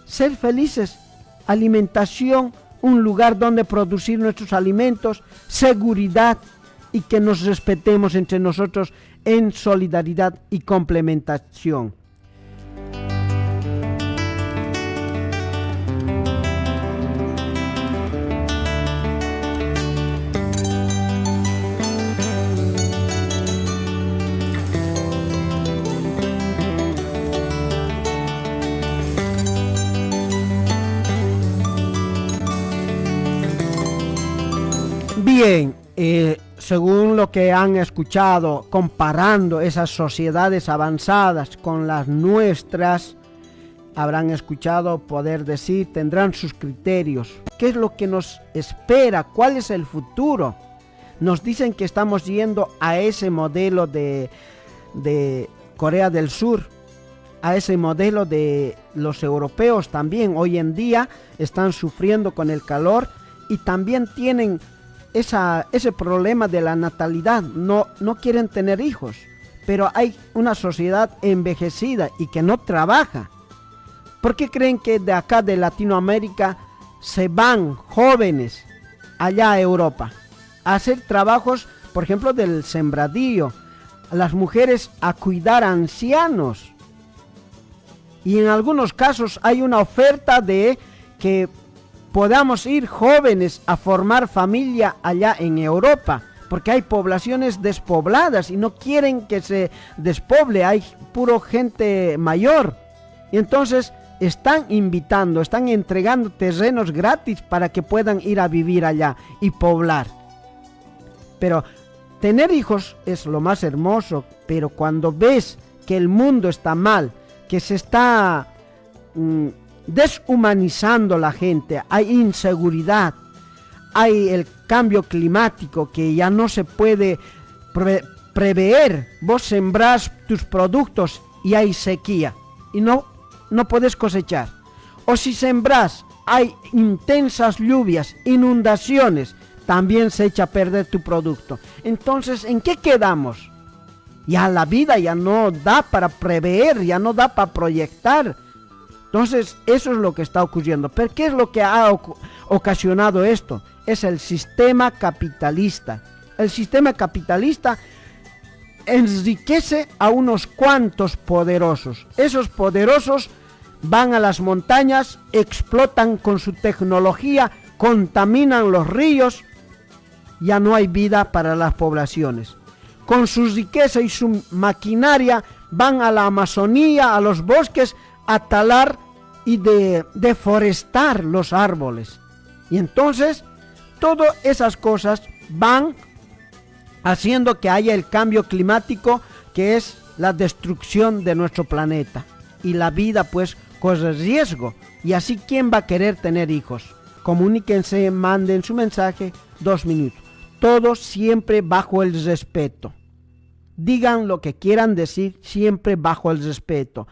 ser felices. Alimentación, un lugar donde producir nuestros alimentos, seguridad y que nos respetemos entre nosotros en solidaridad y complementación. Bien, según lo que han escuchado, comparando esas sociedades avanzadas con las nuestras, habrán escuchado poder decir, tendrán sus criterios. ¿Qué es lo que nos espera? ¿Cuál es el futuro? Nos dicen que estamos yendo a ese modelo de Corea del Sur, a ese modelo de los europeos también. Hoy en día están sufriendo con el calor y también tienen ese problema de la natalidad, no quieren tener hijos, pero hay una sociedad envejecida y que no trabaja. ¿Por qué creen que de acá de Latinoamérica se van jóvenes allá a Europa a hacer trabajos, por ejemplo, del sembradío, las mujeres a cuidar a ancianos? Y en algunos casos hay una oferta de que podamos ir jóvenes a formar familia allá en Europa, porque hay poblaciones despobladas y no quieren que se despoble, hay puro gente mayor. Y entonces están invitando, están entregando terrenos gratis para que puedan ir a vivir allá y poblar. Pero tener hijos es lo más hermoso, pero cuando ves que el mundo está mal, que se está deshumanizando la gente, hay inseguridad, hay el cambio climático que ya no se puede prever. Vos sembrás tus productos y hay sequía y no puedes cosechar. O si sembrás, hay intensas lluvias, inundaciones, también se echa a perder tu producto. Entonces, ¿en qué quedamos? Ya la vida ya no da para prever, ya no da para proyectar. Entonces, eso es lo que está ocurriendo. ¿Pero qué es lo que ha ocasionado esto? Es el sistema capitalista. El sistema capitalista enriquece a unos cuantos poderosos. Esos poderosos van a las montañas, explotan con su tecnología, contaminan los ríos, ya no hay vida para las poblaciones. Con su riqueza y su maquinaria van a la Amazonía, a los bosques, a talar y deforestar los árboles. Y entonces todas esas cosas van haciendo que haya el cambio climático, que es la destrucción de nuestro planeta. Y la vida pues corre riesgo. Y así, ¿quién va a querer tener hijos? Comuníquense, manden su mensaje, 2 minutos. Todos siempre bajo el respeto. Digan lo que quieran decir, siempre bajo el respeto.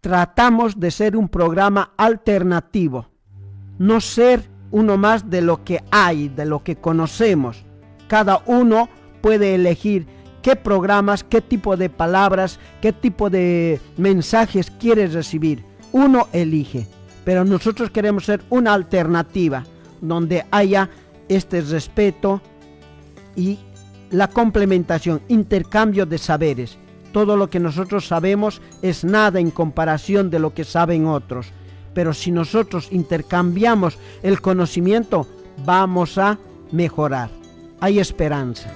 Tratamos de ser un programa alternativo, no ser uno más de lo que hay, de lo que conocemos. Cada uno puede elegir qué programas, qué tipo de palabras, qué tipo de mensajes quiere recibir. Uno elige, pero nosotros queremos ser una alternativa donde haya este respeto y la complementación, intercambio de saberes. Todo lo que nosotros sabemos es nada en comparación de lo que saben otros. Pero si nosotros intercambiamos el conocimiento, vamos a mejorar. Hay esperanza.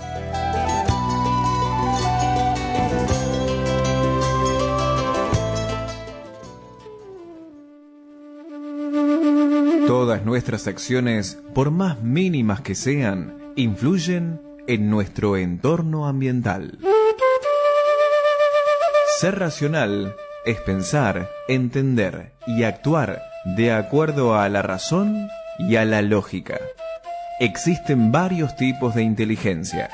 Todas nuestras acciones, por más mínimas que sean, influyen en nuestro entorno ambiental. Ser racional es pensar, entender y actuar de acuerdo a la razón y a la lógica. Existen varios tipos de inteligencia.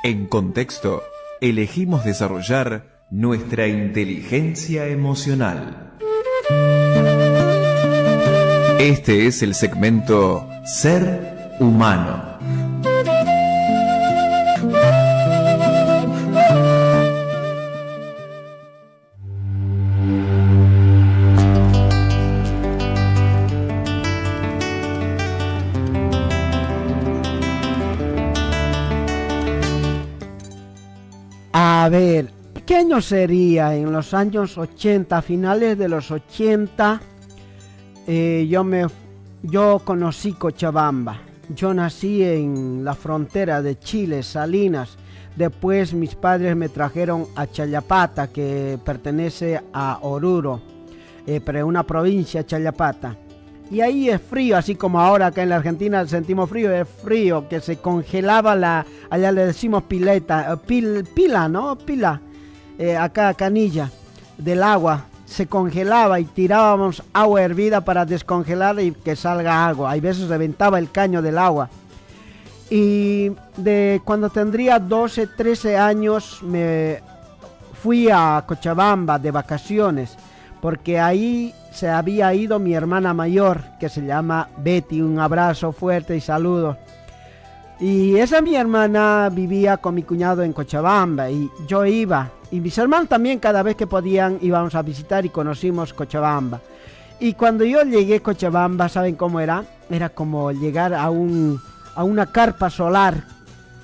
En contexto, elegimos desarrollar nuestra inteligencia emocional. Este es el segmento Ser Humano. A ver, ¿qué año sería? En los años 80, finales de los 80, yo conocí Cochabamba. Yo nací en la frontera de Chile, Salinas. Después mis padres me trajeron a Chayapata, que pertenece a Oruro, pero es una provincia, Chayapata. Y ahí es frío, así como ahora acá en la Argentina sentimos frío, es frío, que se congelaba allá le decimos pileta, pila, ¿no? Pila, acá canilla del agua, se congelaba y tirábamos agua hervida para descongelar y que salga agua. Hay veces reventaba el caño del agua. Y de cuando tendría 12, 13 años me fui a Cochabamba de vacaciones, porque ahí se había ido mi hermana mayor, que se llama Betty. Un abrazo fuerte y saludos. Y esa mi hermana vivía con mi cuñado en Cochabamba y yo iba. Y mis hermanos también, cada vez que podían íbamos a visitar y conocimos Cochabamba. Y cuando yo llegué a Cochabamba, ¿saben cómo era? Era como llegar a una carpa solar.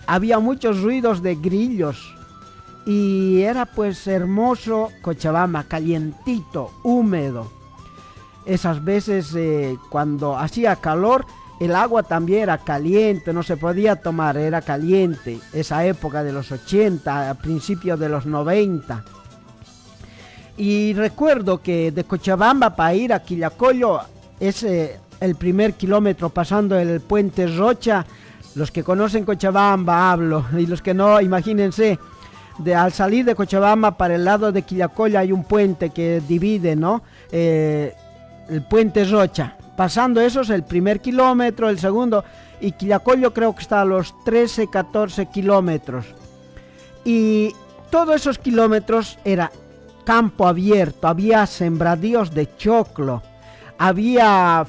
Había muchos ruidos de grillos. Y era pues hermoso Cochabamba, calientito, húmedo. Esas veces cuando hacía calor, el agua también era caliente, no se podía tomar, era caliente. Esa época de los 80, a principios de los 90. Y recuerdo que de Cochabamba para ir a Quillacollo, es el primer kilómetro pasando el puente Rocha. Los que conocen Cochabamba hablo, y los que no, imagínense. Al salir de Cochabamba para el lado de Quillacollo hay un puente que divide, ¿no? El puente Rocha. Pasando eso es el primer kilómetro, el segundo, y Quillacollo creo que está a los 13, 14 kilómetros. Y todos esos kilómetros era campo abierto, había sembradíos de choclo, había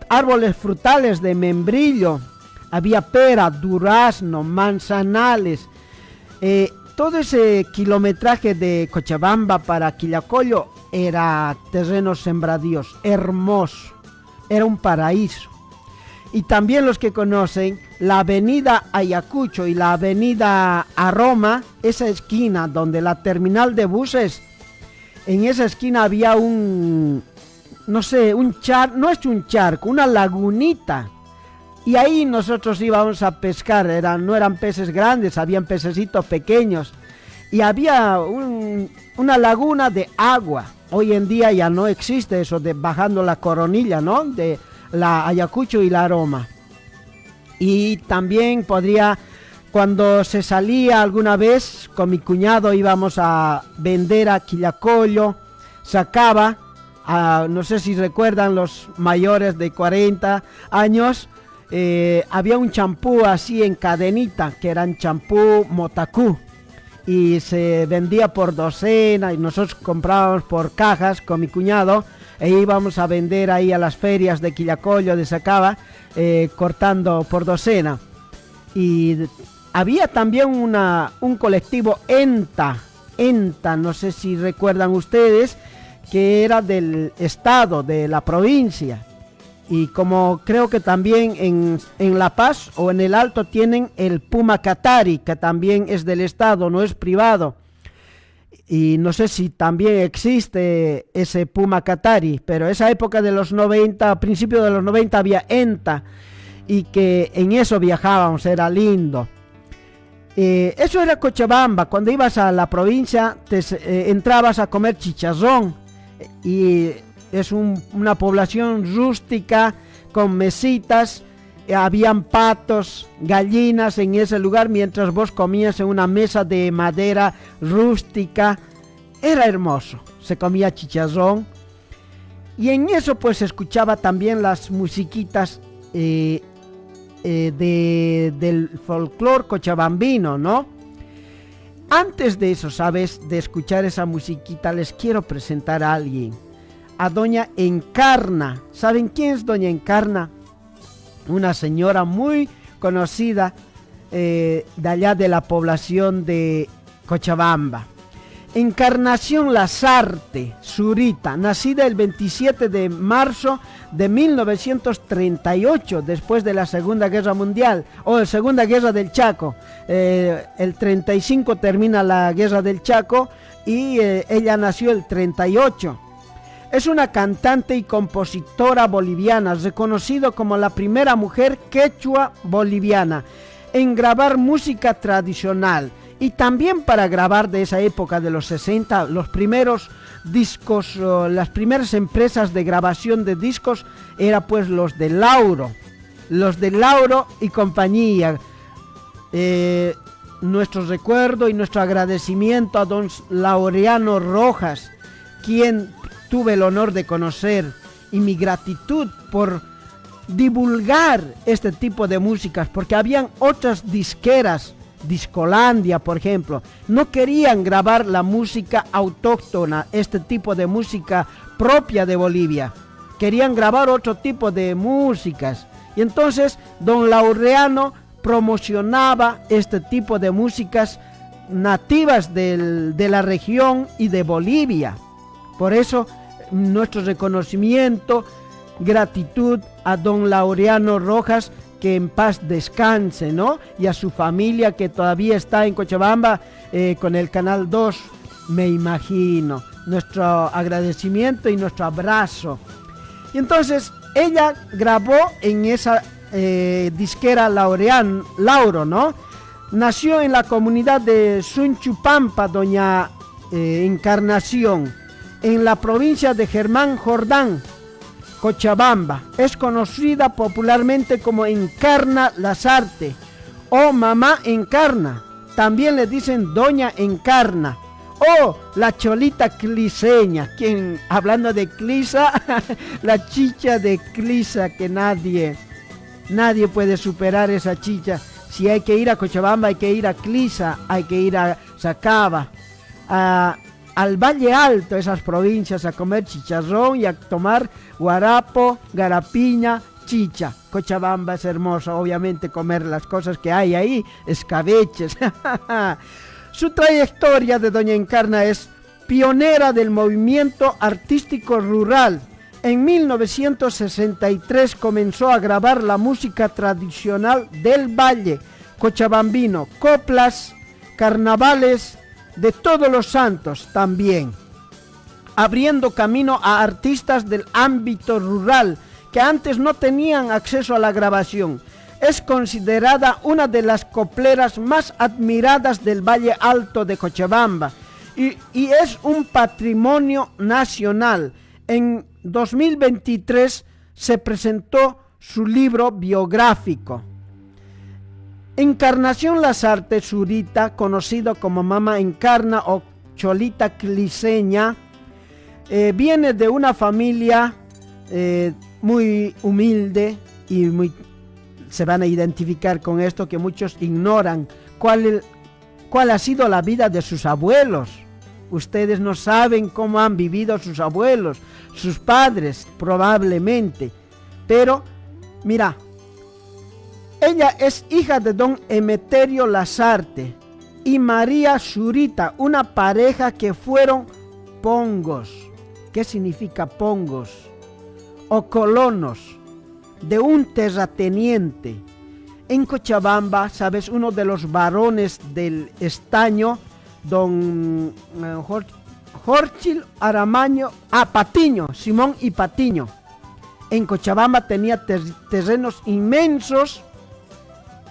árboles frutales de membrillo, había pera, durazno, manzanales. Todo ese kilometraje de Cochabamba para Quillacollo era terrenos sembradíos, hermoso, era un paraíso. Y también los que conocen la avenida Ayacucho y la avenida Aroma, esa esquina donde la terminal de buses, en esa esquina había no es un charco, una lagunita. Y ahí nosotros íbamos a pescar, no eran peces grandes, habían pececitos pequeños. Y había una laguna de agua. Hoy en día ya no existe eso de bajando la Coronilla, ¿no? De la Ayacucho y la Aroma. Y también cuando se salía alguna vez, con mi cuñado íbamos a vender a Quillacollo, sacaba, no sé si recuerdan los mayores de 40 años, había un champú así en cadenita, que eran champú Motacú, y se vendía por docena, y nosotros comprábamos por cajas con mi cuñado, e íbamos a vender ahí a las ferias de Quillacollo, de Sacaba, cortando por docena. Y había también un colectivo ENTA, no sé si recuerdan ustedes, que era del estado, de la provincia. Y como creo que también en La Paz o en el Alto tienen el Puma Catari, que también es del Estado, no es privado. Y no sé si también existe ese Puma Catari, pero esa época de los 90, a principios de los 90 había ENTA, y que en eso viajábamos, era lindo. Eso era Cochabamba. Cuando ibas a la provincia entrabas a comer chicharrón, y es una población rústica con mesitas, habían patos, gallinas en ese lugar mientras vos comías en una mesa de madera rústica. Era hermoso, se comía chicharrón, y en eso pues se escuchaba también las musiquitas del folclore cochabambino, ¿no? Antes de eso, ¿sabes? De escuchar esa musiquita, les quiero presentar a alguien, a doña Encarna. ¿Saben quién es doña Encarna? Una señora muy conocida de allá de la población de Cochabamba. Encarnación Lasarte Zurita, nacida el 27 de marzo de 1938, después de la Segunda Guerra Mundial, o la Segunda Guerra del Chaco. El 35 termina la Guerra del Chaco y ella nació el 38. Es una cantante y compositora boliviana, reconocida como la primera mujer quechua boliviana en grabar música tradicional. Y también para grabar de esa época de los 60, los primeros discos, las primeras empresas de grabación de discos era pues los de Lauro y compañía. Nuestro recuerdo y nuestro agradecimiento a don Laureano Rojas, quien tuve el honor de conocer, y mi gratitud por divulgar este tipo de músicas, porque habían otras disqueras, Discolandia, por ejemplo, no querían grabar la música autóctona, este tipo de música propia de Bolivia. Querían grabar otro tipo de músicas. Y entonces don Laureano promocionaba este tipo de músicas nativas de la región y de Bolivia. Por eso nuestro reconocimiento, gratitud a don Laureano Rojas, que en paz descanse, ¿no? Y a su familia que todavía está en Cochabamba con el Canal 2, me imagino. Nuestro agradecimiento y nuestro abrazo. Y entonces ella grabó en esa disquera Lauro, ¿no? Nació en la comunidad de Sunchupampa, doña Encarnación, en la provincia de Germán Jordán, Cochabamba. Es conocida popularmente como Encarna Lasarte o Mamá Encarna. También le dicen Doña Encarna o la Cholita Cliseña, quien, hablando de Clisa, la chicha de Clisa, que nadie puede superar esa chicha. Si hay que ir a Cochabamba, hay que ir a Clisa, hay que ir a Sacaba, al Valle Alto, esas provincias, a comer chicharrón y a tomar guarapo, garapiña, chicha. Cochabamba es hermoso, obviamente, comer las cosas que hay ahí, escabeches. Su trayectoria de doña Encarna es pionera del movimiento artístico rural. En 1963 comenzó a grabar la música tradicional del Valle cochabambino, coplas, carnavales de Todos los Santos también, abriendo camino a artistas del ámbito rural que antes no tenían acceso a la grabación. Es considerada una de las copleras más admiradas del Valle Alto de Cochabamba y es un patrimonio nacional. En 2023 se presentó su libro biográfico. Encarnación Lasarte Zurita, conocido como Mamá Encarna o Cholita Cliseña, viene de una familia muy humilde y se van a identificar con esto, que muchos ignoran cuál ha sido la vida de sus abuelos. Ustedes no saben cómo han vivido sus abuelos, sus padres probablemente, pero mira, ella es hija de don Emeterio Lasarte y María Zurita, una pareja que fueron pongos. ¿Qué significa pongos? O colonos de un terrateniente. En Cochabamba, ¿sabes? Uno de los varones del estaño, don Jorchil Aramaño, Patiño, Simón y Patiño. En Cochabamba tenía terrenos inmensos.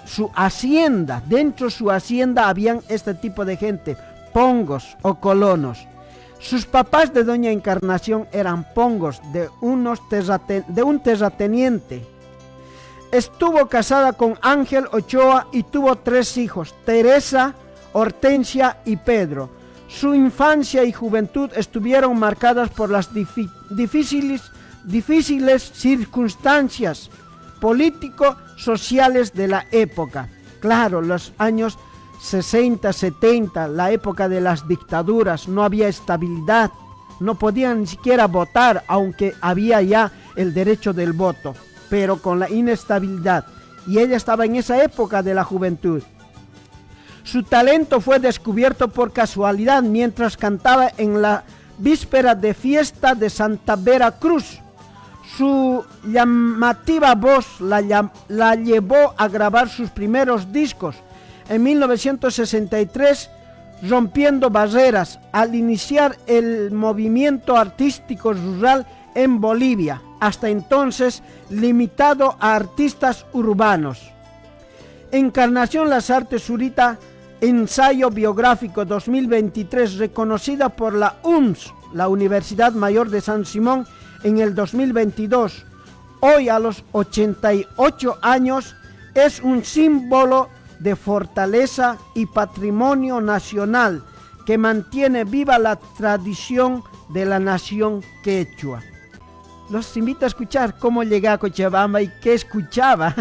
Su hacienda, dentro de su hacienda habían este tipo de gente, pongos o colonos. Sus papás de doña Encarnación eran pongos de un terrateniente. Estuvo casada con Ángel Ochoa y tuvo 3 hijos, Teresa, Hortensia y Pedro. Su infancia y juventud estuvieron marcadas por las difíciles circunstancias político-sociales de la época. Claro, los años 60, 70, la época de las dictaduras, no había estabilidad, no podían ni siquiera votar, aunque había ya el derecho del voto, pero con la inestabilidad. Y ella estaba en esa época de la juventud. Su talento fue descubierto por casualidad mientras cantaba en la víspera de fiesta de Santa Vera Cruz. Su llamativa voz la llevó a grabar sus primeros discos en 1963, rompiendo barreras al iniciar el movimiento artístico rural en Bolivia, hasta entonces limitado a artistas urbanos. Encarnación Lasarte Zurita, ensayo biográfico 2023, reconocida por la UMS, la Universidad Mayor de San Simón, en el 2022. Hoy, a los 88 años, es un símbolo de fortaleza y patrimonio nacional que mantiene viva la tradición de la nación quechua. Los invito a escuchar cómo llegué a Cochabamba y qué escuchaba.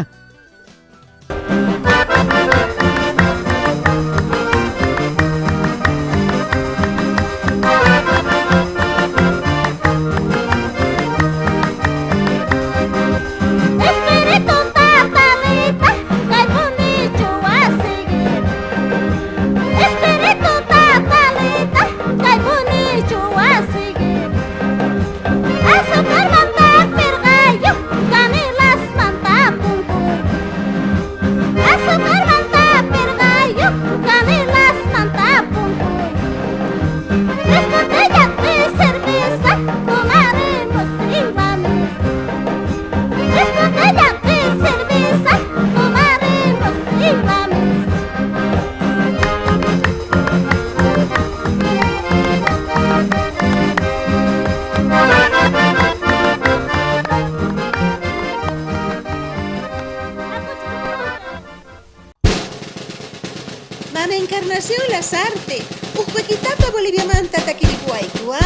Mama Encarnación Lasarte, Ushuequitapa Bolivia Manta Taquirihuaycua.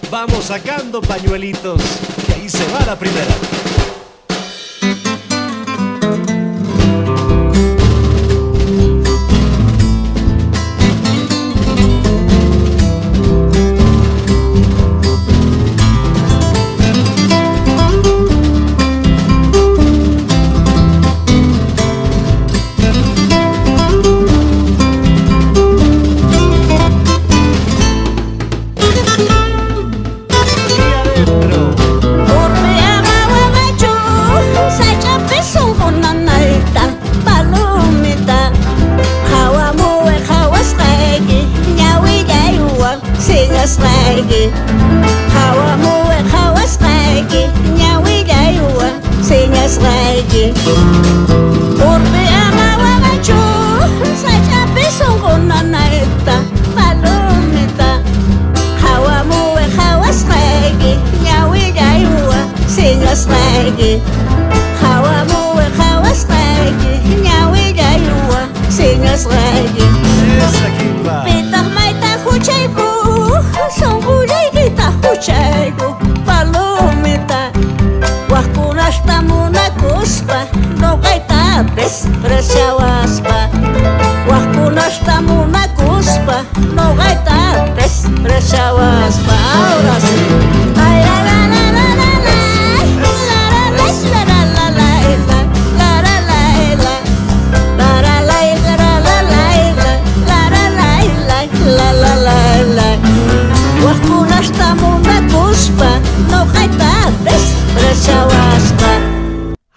Vamos sacando pañuelitos, y ahí se va la primera.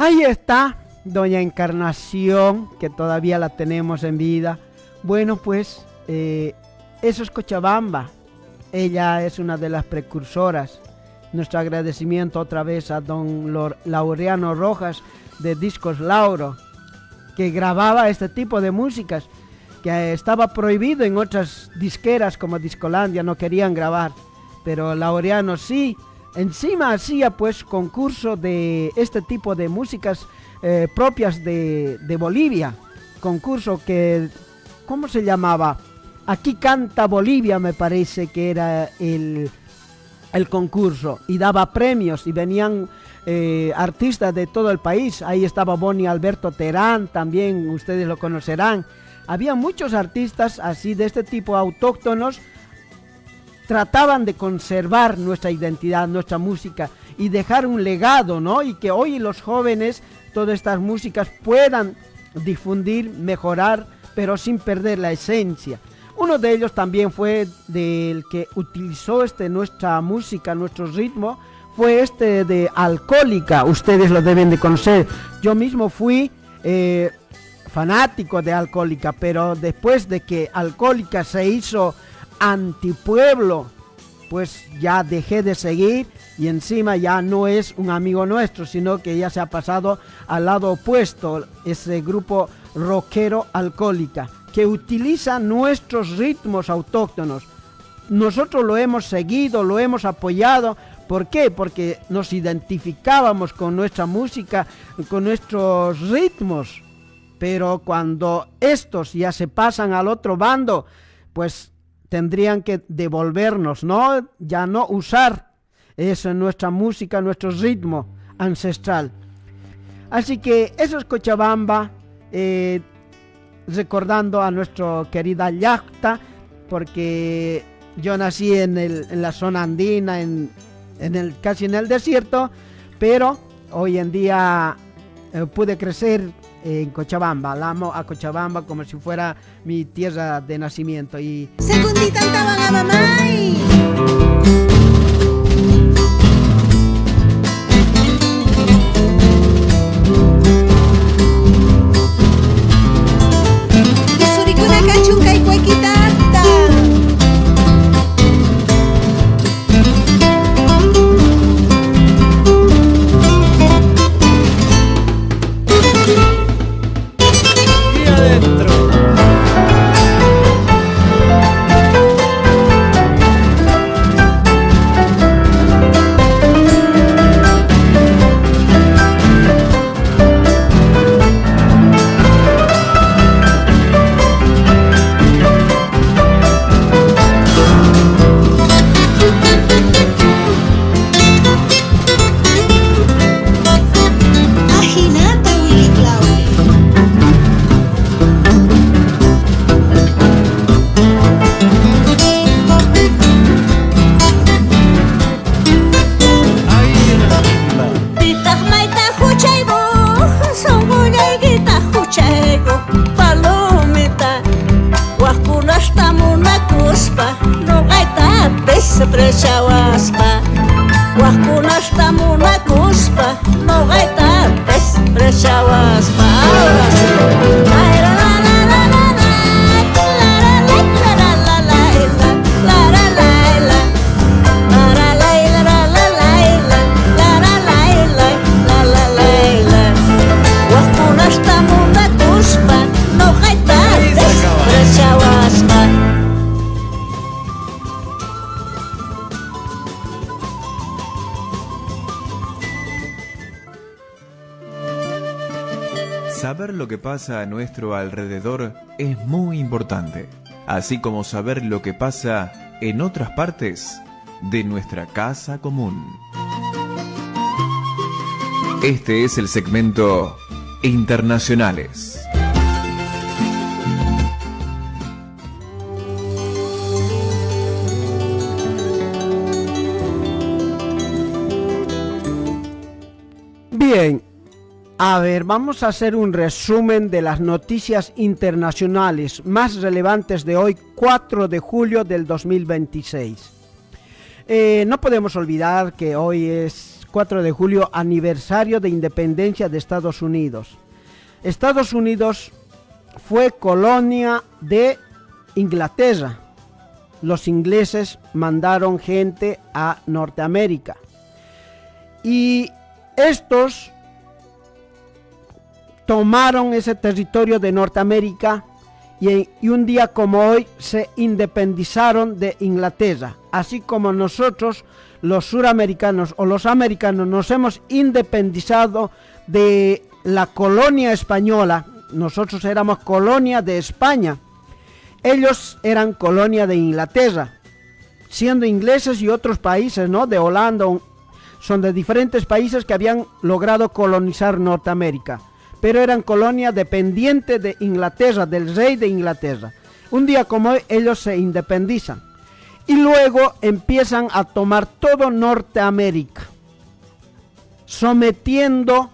Ahí está doña Encarnación, que todavía la tenemos en vida. Bueno, pues eso es Cochabamba. Ella es una de las precursoras. Nuestro agradecimiento otra vez a don Laureano Rojas de Discos Lauro, que grababa este tipo de músicas, que estaba prohibido en otras disqueras como Discolandia, no querían grabar, pero Laureano sí. Encima hacía pues concurso de este tipo de músicas propias de Bolivia, concurso que, ¿cómo se llamaba? Aquí Canta Bolivia, me parece que era el concurso, y daba premios y venían artistas de todo el país. Ahí estaba Boni Alberto Terán, también ustedes lo conocerán. Había muchos artistas así de este tipo autóctonos. Trataban de conservar nuestra identidad, nuestra música y dejar un legado, ¿no? Y que hoy los jóvenes todas estas músicas puedan difundir, mejorar, pero sin perder la esencia. Uno de ellos también fue del que utilizó nuestra música, nuestro ritmo, fue de Alcohólica. Ustedes lo deben de conocer. Yo mismo fui fanático de Alcohólica, pero después de que Alcohólica se hizo antipueblo, pues ya dejé de seguir, y encima ya no es un amigo nuestro, sino que ya se ha pasado al lado opuesto, ese grupo rockero Alcohólica, que utiliza nuestros ritmos autóctonos. Nosotros lo hemos seguido, lo hemos apoyado. ¿Por qué? Porque nos identificábamos con nuestra música, con nuestros ritmos. Pero cuando estos ya se pasan al otro bando, pues tendrían que devolvernos, ¿no? Ya no usar eso en nuestra música, nuestro ritmo ancestral. Así que eso es Cochabamba, recordando a nuestra querida Llacta, porque yo nací en la zona andina, casi en el desierto, pero hoy en día pude crecer en Cochabamba. La amo a Cochabamba como si fuera mi tierra de nacimiento. Y Segundita antaban a mamay. Suricuna cachunca y cuequitata. Saber lo que pasa a nuestro alrededor es muy importante, así como saber lo que pasa en otras partes de nuestra casa común. Este es el segmento Internacionales. Bien, a ver, vamos a hacer un resumen de las noticias internacionales más relevantes de hoy, 4 de julio del 2026. No podemos olvidar que hoy es 4 de julio, aniversario de independencia de Estados Unidos. Estados Unidos fue colonia de Inglaterra. Los ingleses mandaron gente a Norteamérica. Y estos tomaron ese territorio de Norteamérica y un día como hoy se independizaron de Inglaterra. Así como nosotros, los suramericanos o los americanos, nos hemos independizado de la colonia española. Nosotros éramos colonia de España. Ellos eran colonia de Inglaterra, siendo ingleses y otros países, ¿no? De Holanda, son de diferentes países que habían logrado colonizar Norteamérica, pero eran colonia dependiente de Inglaterra, del rey de Inglaterra. Un día como hoy ellos se independizan y luego empiezan a tomar todo Norteamérica, sometiendo,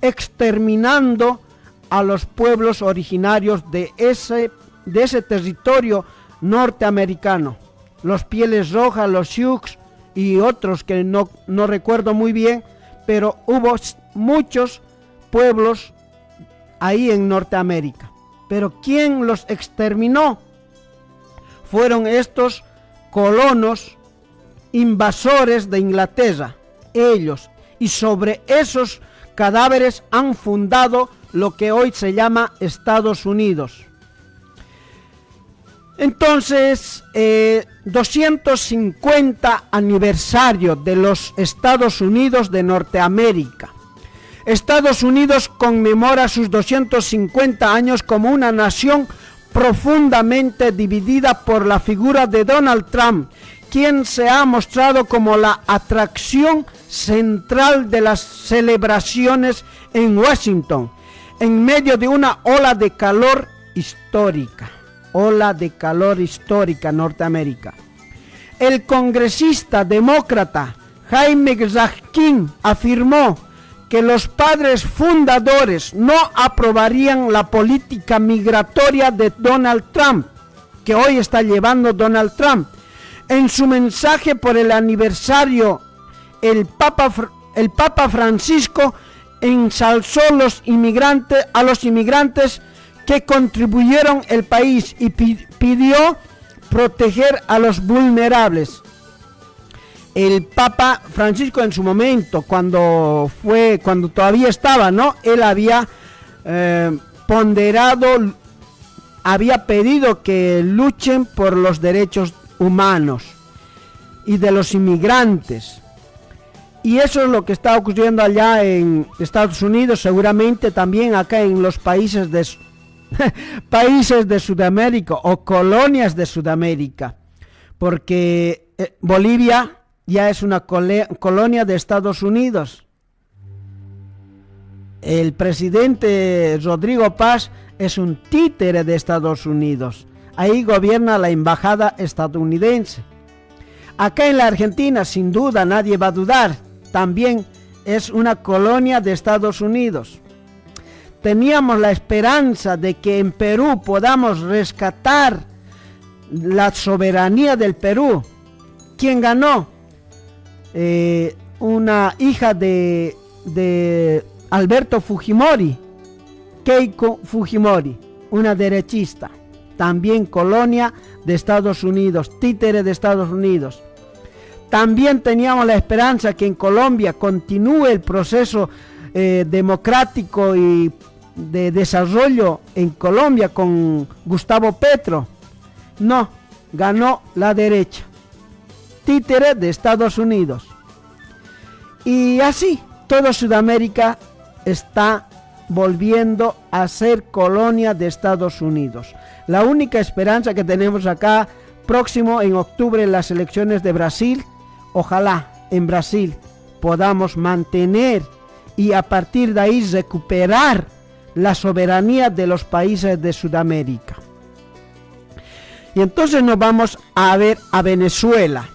exterminando a los pueblos originarios de ese territorio norteamericano, los Pieles Rojas, los Sioux y otros que no recuerdo muy bien, pero hubo muchos pueblos ahí en Norteamérica. Pero ¿quién los exterminó? Fueron estos colonos invasores de Inglaterra, ellos, y sobre esos cadáveres han fundado lo que hoy se llama Estados Unidos. Entonces, 250 aniversario de los Estados Unidos de Norteamérica. Estados Unidos conmemora sus 250 años como una nación profundamente dividida por la figura de Donald Trump, quien se ha mostrado como la atracción central de las celebraciones en Washington, en medio de una ola de calor histórica. Norteamérica. El congresista demócrata Jaime Raskin afirmó que los padres fundadores no aprobarían la política migratoria de Donald Trump, que hoy está llevando Donald Trump. En su mensaje por el aniversario, el Papa Francisco ensalzó a los inmigrantes que contribuyeron el país y pidió proteger a los vulnerables. El Papa Francisco en su momento, cuando todavía estaba, ¿no? Él había había pedido que luchen por los derechos humanos y de los inmigrantes. Y eso es lo que está ocurriendo allá en Estados Unidos, seguramente también acá en los países de Sudamérica o colonias de Sudamérica, porque Bolivia ya es una colonia de Estados Unidos. El presidente Rodrigo Paz es un títere de Estados Unidos. Ahí gobierna la embajada estadounidense. Acá en la Argentina, sin duda, nadie va a dudar, también es una colonia de Estados Unidos. Teníamos la esperanza de que en Perú podamos rescatar la soberanía del Perú. ¿Quién ganó? Una hija de Alberto Fujimori, Keiko Fujimori, una derechista, también colonia de Estados Unidos, títere de Estados Unidos. También teníamos la esperanza que en Colombia continúe el proceso democrático y de desarrollo en Colombia con Gustavo Petro. No, ganó la derecha, títere de Estados Unidos. Y así, toda Sudamérica está volviendo a ser colonia de Estados Unidos. La única esperanza que tenemos acá, próximo en octubre, en las elecciones de Brasil, ojalá en Brasil podamos mantener y a partir de ahí recuperar la soberanía de los países de Sudamérica. Y entonces nos vamos a ver a Venezuela.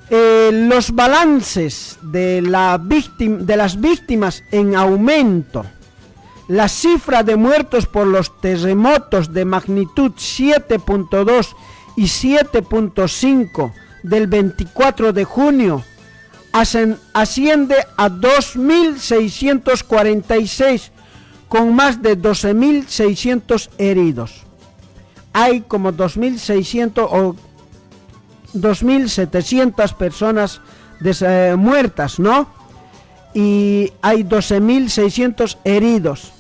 Los balances de las víctimas en aumento, la cifra de muertos por los terremotos de magnitud 7.2 y 7.5 del 24 de junio asciende a 2.646, con más de 12.600 heridos. Hay como 2.600 o 2.700 personas muertas, ¿no? Y hay 12.600 heridos.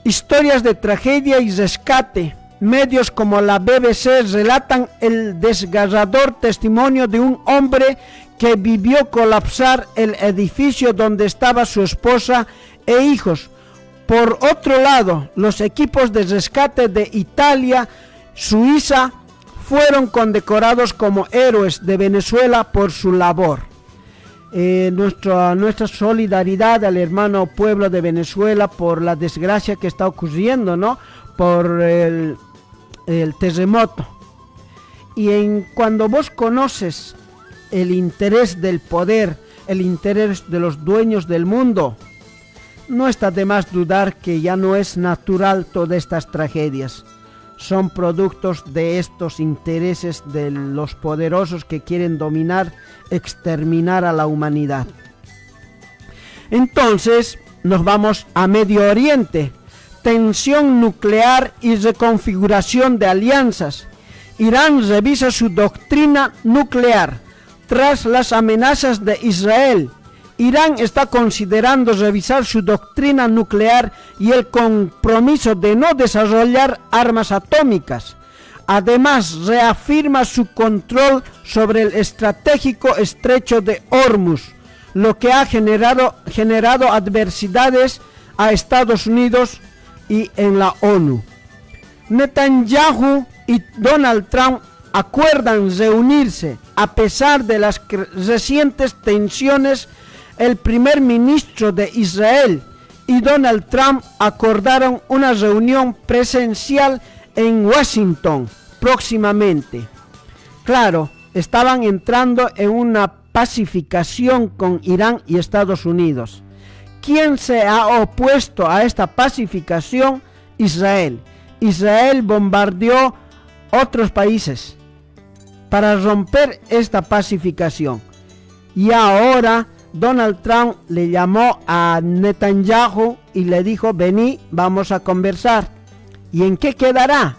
Historias de tragedia y rescate. Medios como la BBC relatan el desgarrador testimonio de un hombre que vivió colapsar el edificio donde estaba su esposa e hijos. Por otro lado, los equipos de rescate de Italia, Suiza, fueron condecorados como héroes de Venezuela por su labor. Nuestra solidaridad al hermano pueblo de Venezuela por la desgracia que está ocurriendo, ¿no? Por el terremoto. Y cuando vos conoces el interés del poder, el interés de los dueños del mundo, no está de más dudar que ya no es natural todas estas tragedias. Son productos de estos intereses de los poderosos que quieren dominar, exterminar a la humanidad. Entonces, nos vamos a Medio Oriente. Tensión nuclear y reconfiguración de alianzas. Irán revisa su doctrina nuclear tras las amenazas de Israel. Irán está considerando revisar su doctrina nuclear y el compromiso de no desarrollar armas atómicas. Además, reafirma su control sobre el estratégico estrecho de Hormuz, lo que ha generado adversidades a Estados Unidos y en la ONU. Netanyahu y Donald Trump acuerdan reunirse a pesar de las recientes tensiones. El primer ministro de Israel y Donald Trump acordaron una reunión presencial en Washington próximamente. Claro, estaban entrando en una pacificación con Irán y Estados Unidos. ¿Quién se ha opuesto a esta pacificación? Israel. Israel bombardeó otros países para romper esta pacificación. Y ahora Donald Trump le llamó a Netanyahu y le dijo: vení, vamos a conversar. ¿Y en qué quedará?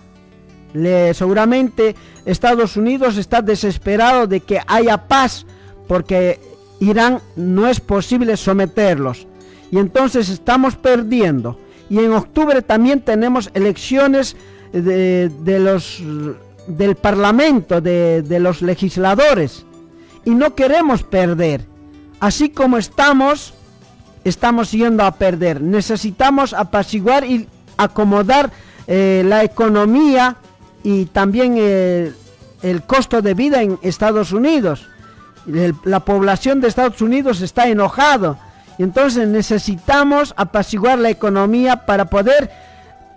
Seguramente Estados Unidos está desesperado de que haya paz, porque Irán no es posible someterlos. Y entonces estamos perdiendo. Y en octubre también tenemos elecciones del Parlamento, de los legisladores. Y no queremos perder. Así como estamos yendo a perder. Necesitamos apaciguar y acomodar la economía y también el costo de vida en Estados Unidos. La población de Estados Unidos está enojado. Y entonces necesitamos apaciguar la economía para poder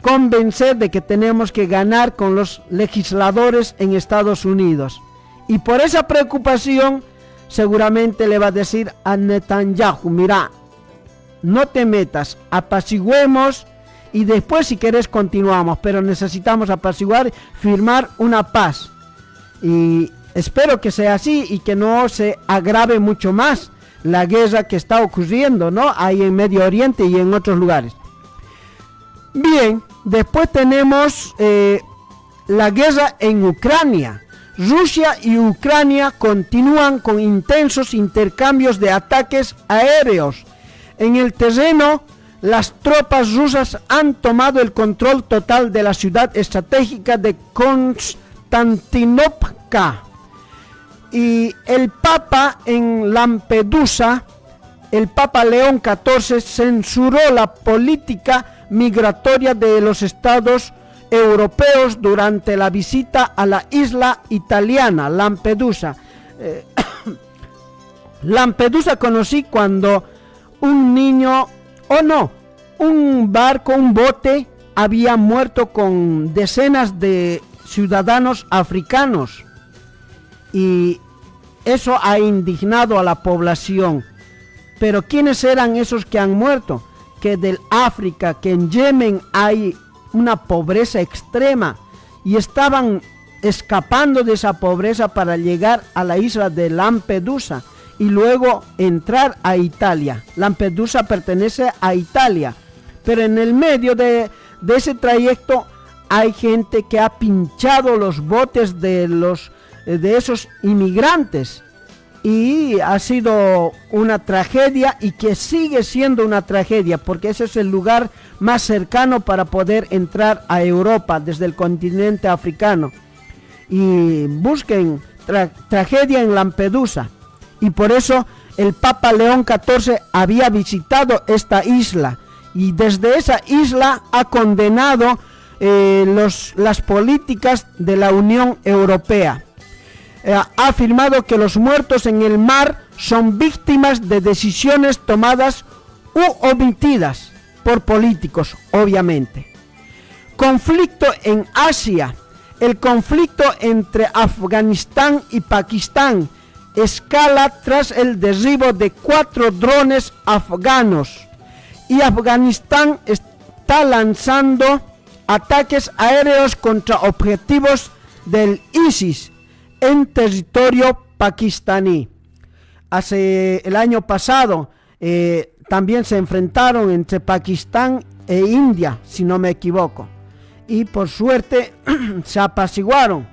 convencer de que tenemos que ganar con los legisladores en Estados Unidos. Y por esa preocupación seguramente le va a decir a Netanyahu: mira, no te metas, apaciguemos y después si querés continuamos, pero necesitamos apaciguar, firmar una paz. Y espero que sea así y que no se agrave mucho más la guerra que está ocurriendo, ¿no? Ahí en Medio Oriente y en otros lugares. Bien, después tenemos la guerra en Ucrania. Rusia y Ucrania continúan con intensos intercambios de ataques aéreos. En el terreno, las tropas rusas han tomado el control total de la ciudad estratégica de Konstantinovka. Y el Papa en Lampedusa, el Papa León XIV, censuró la política migratoria de los estados europeos durante la visita a la isla italiana, Lampedusa. Lampedusa conocí cuando un bote había muerto con decenas de ciudadanos africanos. Y eso ha indignado a la población. Pero ¿quiénes eran esos que han muerto? Que del África, que en Yemen hay una pobreza extrema y estaban escapando de esa pobreza para llegar a la isla de Lampedusa. y luego entrar a Italia. Lampedusa pertenece a Italia, pero en el medio de ese trayecto hay gente que ha pinchado los botes de esos inmigrantes, y ha sido una tragedia, y que sigue siendo una tragedia, porque ese es el lugar más cercano para poder entrar a Europa desde el continente africano. Y busquen tragedia en Lampedusa, y por eso el Papa León XIV había visitado esta isla, y desde esa isla ha condenado las políticas de la Unión Europea. Ha afirmado que los muertos en el mar son víctimas de decisiones tomadas u omitidas por políticos, obviamente. Conflicto en Asia. El conflicto entre Afganistán y Pakistán escala tras el derribo de 4 drones afganos, y Afganistán está lanzando ataques aéreos contra objetivos del ISIS en territorio pakistaní. El año pasado también se enfrentaron entre Pakistán e India, si no me equivoco, y por suerte se apaciguaron.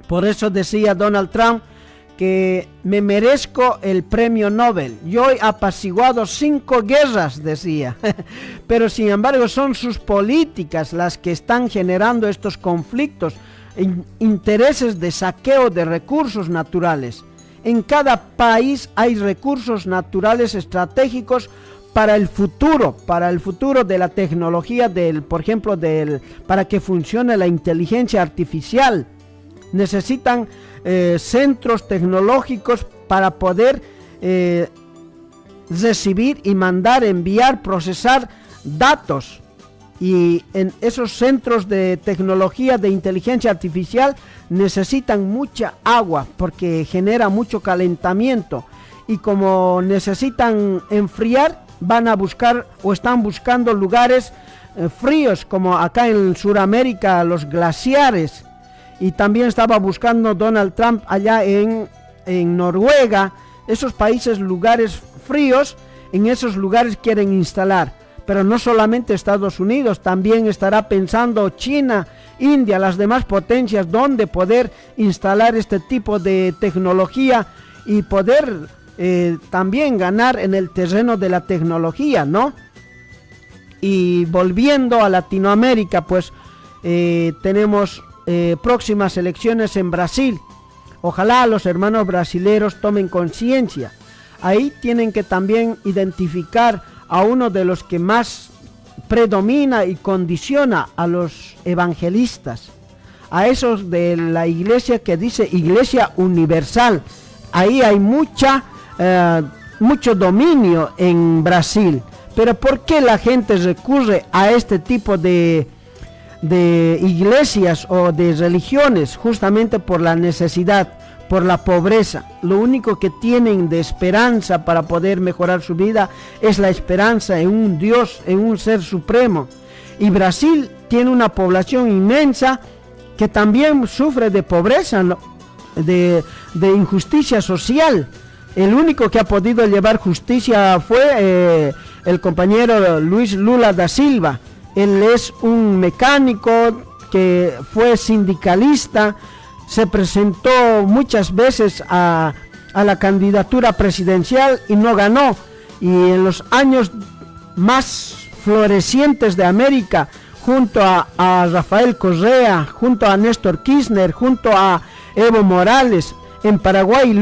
Por eso decía Donald Trump que me merezco el premio Nobel. Yo he apaciguado 5 guerras, decía. Pero sin embargo son sus políticas las que están generando estos conflictos, intereses de saqueo de recursos naturales. En cada país hay recursos naturales estratégicos para el futuro de la tecnología, por ejemplo, para que funcione la inteligencia artificial. Necesitan centros tecnológicos para poder recibir y mandar, enviar, procesar datos. Y en esos centros de tecnología de inteligencia artificial necesitan mucha agua, porque genera mucho calentamiento, y como necesitan enfriar, van a buscar o están buscando lugares fríos, como acá en Sudamérica los glaciares. Y también estaba buscando Donald Trump allá en Noruega, esos países, lugares fríos. En esos lugares quieren instalar. Pero no solamente Estados Unidos, también estará pensando China, India, las demás potencias, donde poder instalar este tipo de tecnología y poder también ganar en el terreno de la tecnología, ¿no? Y volviendo a Latinoamérica, pues tenemos próximas elecciones en Brasil. Ojalá los hermanos brasileros tomen conciencia. Ahí tienen que también identificar a uno de los que más predomina y condiciona a los evangelistas, a esos de la iglesia que dice Iglesia Universal. Ahí hay mucho dominio en Brasil. Pero ¿por qué la gente recurre a este tipo de iglesias o de religiones? Justamente por la necesidad, por la pobreza. Lo único que tienen de esperanza para poder mejorar su vida es la esperanza en un Dios, en un ser supremo. Y Brasil tiene una población inmensa que también sufre de pobreza, ¿no? de injusticia social. El único que ha podido llevar justicia fue el compañero Luis Lula da Silva. Él es un mecánico que fue sindicalista, se presentó muchas veces a la candidatura presidencial y no ganó. Y en los años más florecientes de América, junto a Rafael Correa, junto a Néstor Kirchner, junto a Evo Morales, en Paraguay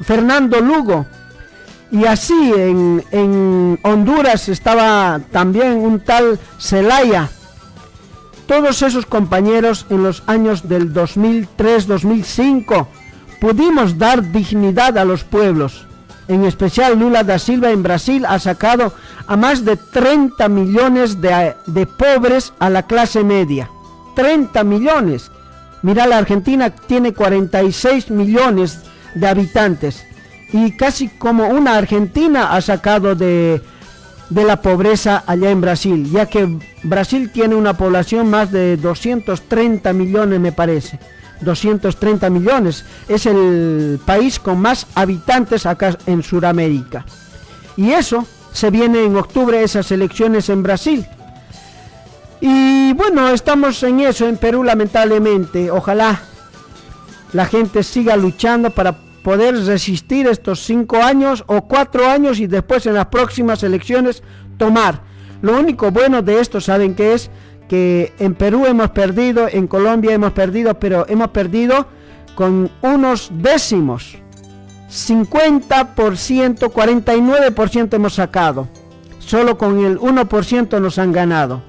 Fernando Lugo, y así en Honduras estaba también un tal Zelaya. Todos esos compañeros en los años del 2003-2005 pudimos dar dignidad a los pueblos. En especial Lula da Silva en Brasil ha sacado a más de 30 millones de pobres a la clase media. 30 millones. Mira, la Argentina tiene 46 millones de habitantes y casi como una Argentina ha sacado de la pobreza allá en Brasil, ya que Brasil tiene una población más de 230 millones, me parece. 230 millones. Es el país con más habitantes acá en Sudamérica. Y eso se viene en octubre, esas elecciones en Brasil. Y bueno, estamos en eso en Perú, lamentablemente. Ojalá la gente siga luchando para poder resistir estos 5 años o 4 años y después en las próximas elecciones tomar. Lo único bueno de esto, ¿saben qué es? Que en Perú hemos perdido, en Colombia hemos perdido, pero hemos perdido con unos décimos. 50%, 49% hemos sacado. Solo con el 1% nos han ganado.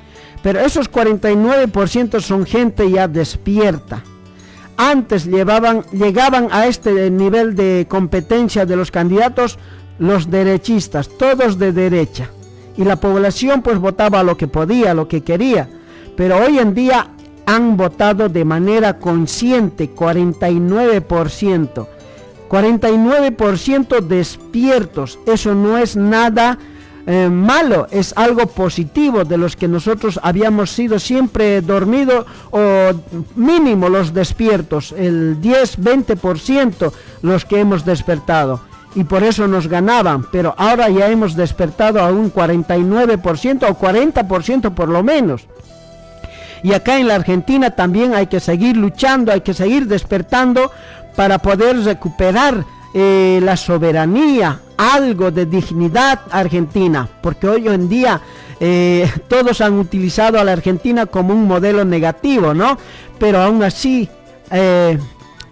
Pero esos 49% son gente ya despierta. Antes llegaban a este nivel de competencia de los candidatos los derechistas, todos de derecha. Y la población pues votaba lo que podía, lo que quería. Pero hoy en día han votado de manera consciente, 49%. 49% despiertos. Eso no es nada malo, es algo positivo, de los que nosotros habíamos sido siempre dormidos o mínimo los despiertos, el 10-20% los que hemos despertado, y por eso nos ganaban, pero ahora ya hemos despertado a un 49% o 40% por lo menos. Y acá en la Argentina también hay que seguir luchando, hay que seguir despertando para poder recuperar la soberanía, algo de dignidad argentina, porque hoy en día todos han utilizado a la Argentina como un modelo negativo, ¿no? Pero aún así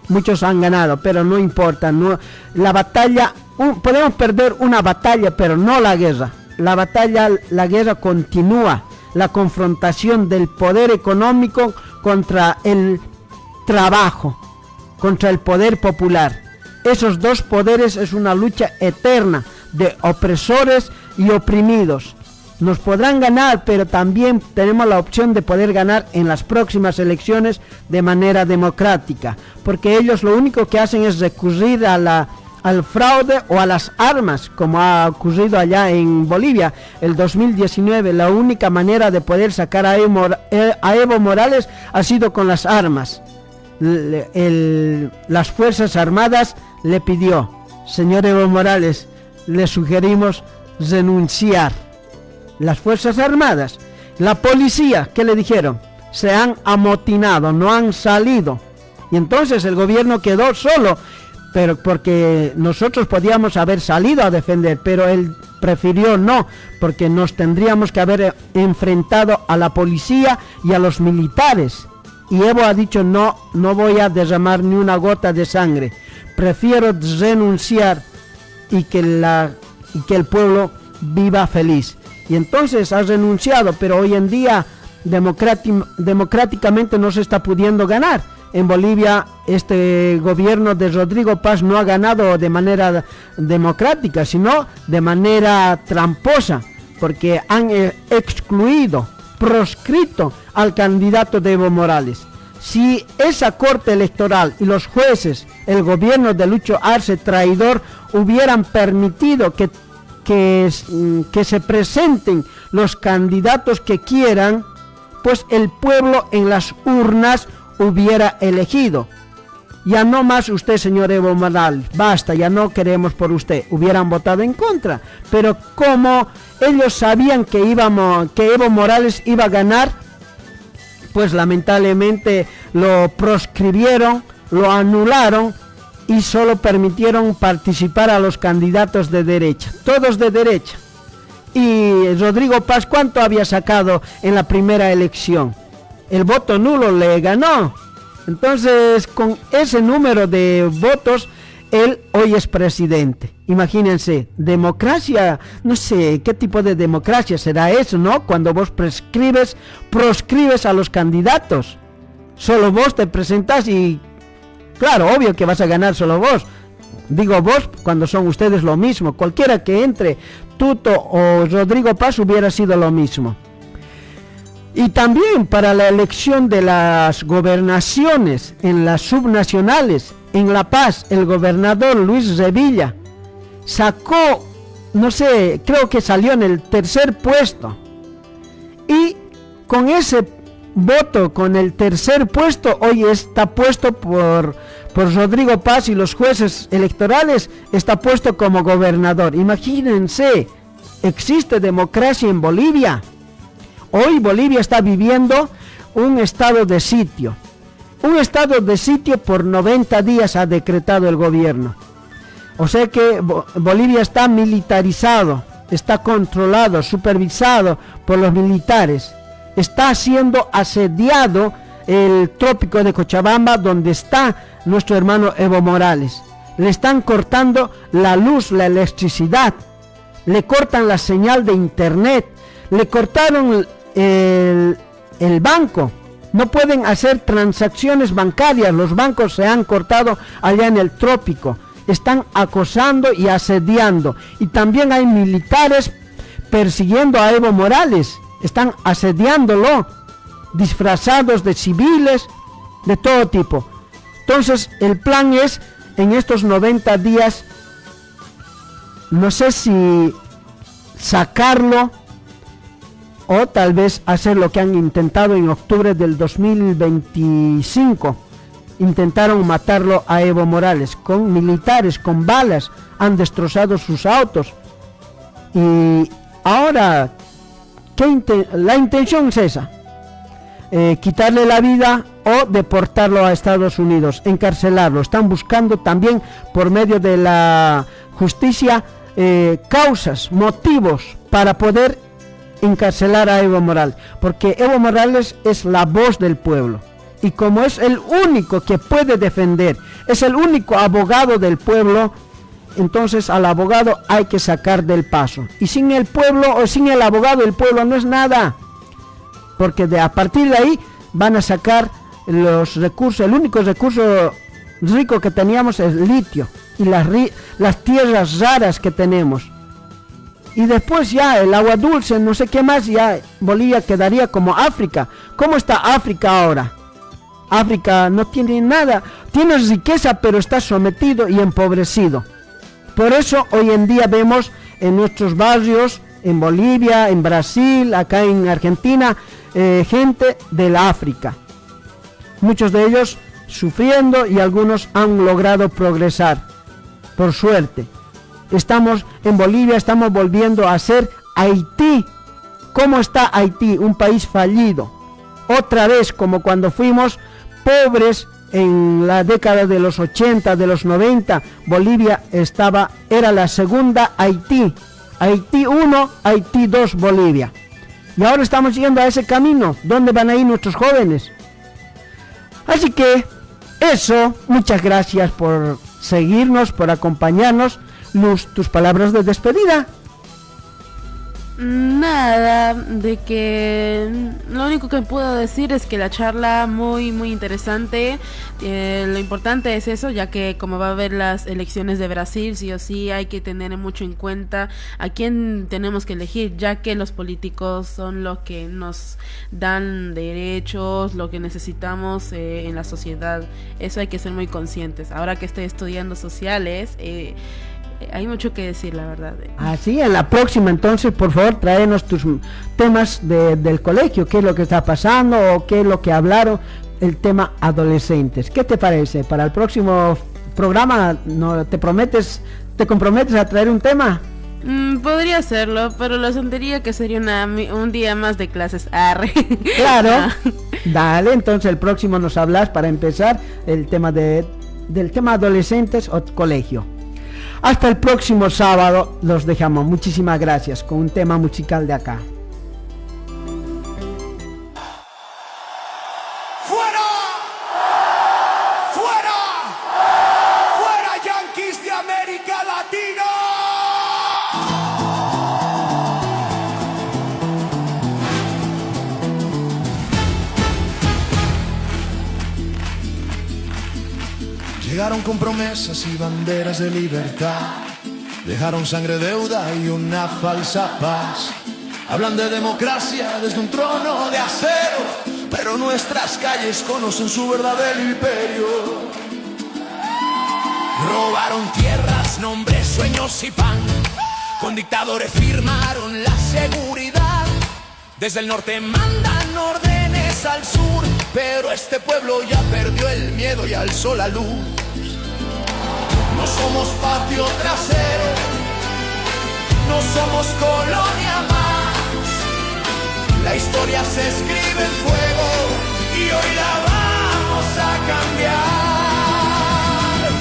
muchos han ganado, pero no importa, no, la batalla, podemos perder una batalla, pero no la guerra. La guerra continúa, la confrontación del poder económico contra el trabajo, contra el poder popular. Esos dos poderes es una lucha eterna de opresores y oprimidos. Nos podrán ganar, pero también tenemos la opción de poder ganar en las próximas elecciones de manera democrática, porque ellos lo único que hacen es recurrir al fraude o a las armas, como ha ocurrido allá en Bolivia el 2019. La única manera de poder sacar a Evo Morales ha sido con las armas. Las Fuerzas Armadas le pidió: señor Evo Morales, le sugerimos renunciar. Las Fuerzas Armadas, la policía, ¿qué le dijeron? Se han amotinado, no han salido. Y entonces el gobierno quedó solo, pero porque nosotros podíamos haber salido a defender, pero él prefirió no, porque nos tendríamos que haber enfrentado a la policía y a los militares. Y Evo ha dicho: no voy a derramar ni una gota de sangre, prefiero renunciar y que el pueblo viva feliz. Y entonces ha renunciado, pero hoy en día democráticamente no se está pudiendo ganar. En Bolivia este gobierno de Rodrigo Paz no ha ganado de manera democrática, sino de manera tramposa, porque han excluido, proscrito al candidato de Evo Morales. Si esa corte electoral y los jueces, el gobierno de Lucho Arce traidor, hubieran permitido que se presenten los candidatos que quieran, pues el pueblo en las urnas hubiera elegido. Ya no más usted, señor Evo Morales, basta, ya no queremos por usted. Hubieran votado en contra, pero como ellos sabían que Evo Morales iba a ganar, pues lamentablemente lo proscribieron, lo anularon y solo permitieron participar a los candidatos de derecha, todos de derecha. Y Rodrigo Paz, ¿cuánto había sacado en la primera elección? El voto nulo le ganó. Entonces, con ese número de votos, él hoy es presidente. Imagínense, democracia, no sé qué tipo de democracia será eso, ¿no? Cuando vos proscribes a los candidatos. Solo vos te presentás y, claro, obvio que vas a ganar solo vos. Digo vos cuando son ustedes lo mismo. Cualquiera que entre, Tuto o Rodrigo Paz, hubiera sido lo mismo. Y también para la elección de las gobernaciones en las subnacionales, en La Paz, el gobernador Luis Revilla sacó, no sé, creo que salió en el 3er puesto. Y con ese voto con el tercer puesto hoy está puesto por Rodrigo Paz, y los jueces electorales está puesto como gobernador. Imagínense, existe democracia en Bolivia. Hoy Bolivia está viviendo un estado de sitio. Un estado de sitio por 90 días ha decretado el gobierno. O sea que Bolivia está militarizado, está controlado, supervisado por los militares. Está siendo asediado el trópico de Cochabamba, donde está nuestro hermano Evo Morales. Le están cortando la luz, la electricidad, le cortan la señal de internet, le cortaron el banco. No pueden hacer transacciones bancarias, los bancos se han cortado allá en el trópico. Están acosando y asediando. Y también hay militares persiguiendo a Evo Morales. Están asediándolo, disfrazados de civiles, de todo tipo. Entonces, el plan es, en estos 90 días, no sé si sacarlo o tal vez hacer lo que han intentado en octubre del 2025. Intentaron matarlo a Evo Morales con militares, con balas, han destrozado sus autos. Y ahora, la intención es esa, quitarle la vida o deportarlo a Estados Unidos, encarcelarlo. Están buscando también por medio de la justicia causas, motivos para poder encarcelar a Evo Morales, porque Evo Morales es la voz del pueblo, y como es el único que puede defender, es el único abogado del pueblo, entonces al abogado hay que sacar del paso. Y sin el pueblo o sin el abogado del pueblo no es nada, porque a partir de ahí van a sacar los recursos. El único recurso rico que teníamos es litio y las tierras raras que tenemos. Y después ya el agua dulce, no sé qué más, ya Bolivia quedaría como África. ¿Cómo está África ahora? África no tiene nada, tiene riqueza, pero está sometido y empobrecido. Por eso hoy en día vemos en nuestros barrios, en Bolivia, en Brasil, acá en Argentina, gente del África. Muchos de ellos sufriendo y algunos han logrado progresar, por suerte. Estamos en Bolivia, estamos volviendo a ser Haití. ¿Cómo está Haití? Un país fallido. Otra vez, como cuando fuimos pobres en la década de los 80, de los 90, Bolivia era la segunda Haití. Haití 1, Haití 2, Bolivia. Y ahora estamos yendo a ese camino. ¿Dónde van a ir nuestros jóvenes? Así que, eso, muchas gracias por seguirnos, por acompañarnos. Luz, tus palabras de despedida. Nada, de que lo único que puedo decir es que la charla muy interesante. Lo importante es eso, ya que como va a haber las elecciones de Brasil, sí o sí hay que tener mucho en cuenta a quién tenemos que elegir, ya que los políticos son los que nos dan derechos, lo que necesitamos en la sociedad. Eso hay que ser muy conscientes. Ahora que estoy estudiando sociales, hay mucho que decir, la verdad. Así, en la próxima entonces, por favor, tráenos tus temas del colegio, qué es lo que está pasando o qué es lo que hablaron, el tema adolescentes. ¿Qué te parece? Para el próximo programa, ¿no te comprometes a traer un tema? Podría hacerlo, pero lo sentiría que sería un día más de clases. Arre. Claro. Dale, entonces el próximo nos hablas para empezar el tema del tema adolescentes o colegio. Hasta el próximo sábado los dejamos. Muchísimas gracias con un tema musical de acá. ¡Fuera! ¡Fuera! ¡Fuera, Yankees de América Latina! Llegaron con promesas y banderas de libertad, dejaron sangre, deuda y una falsa paz. Hablan de democracia desde un trono de acero, pero nuestras calles conocen su verdadero imperio. Robaron tierras, nombres, sueños y pan, con dictadores firmaron la seguridad. Desde el norte mandan órdenes al sur. pero este pueblo ya perdió el miedo y alzó la luz. No somos patio trasero, no somos colonia más. La historia se escribe en fuego y hoy la vamos a cambiar.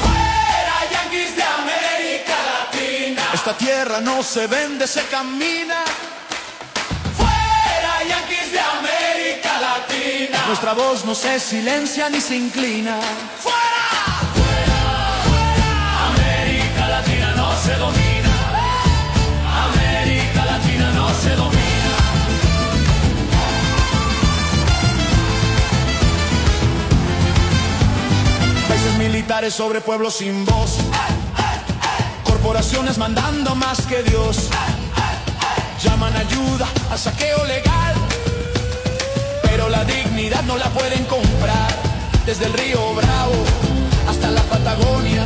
¡Fuera yanquis de América Latina! Esta tierra no se vende, se camina. ¡Fuera yanquis de América Latina! Nuestra voz no se silencia ni se inclina. ¡Fuera! América Latina no se domina. América Latina no se domina. Países militares sobre pueblos sin voz. Corporaciones mandando más que Dios. Llaman ayuda a saqueo legal, pero la dignidad no la pueden comprar. Desde el río Bravo hasta la Patagonia,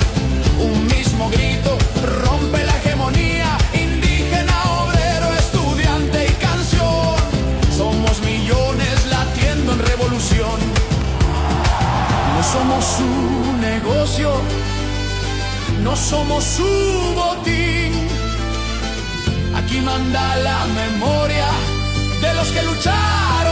un mismo grito rompe la hegemonía. Indígena, obrero, estudiante y canción, somos millones latiendo en revolución. No somos su negocio, no somos su botín. Aquí manda la memoria de los que lucharon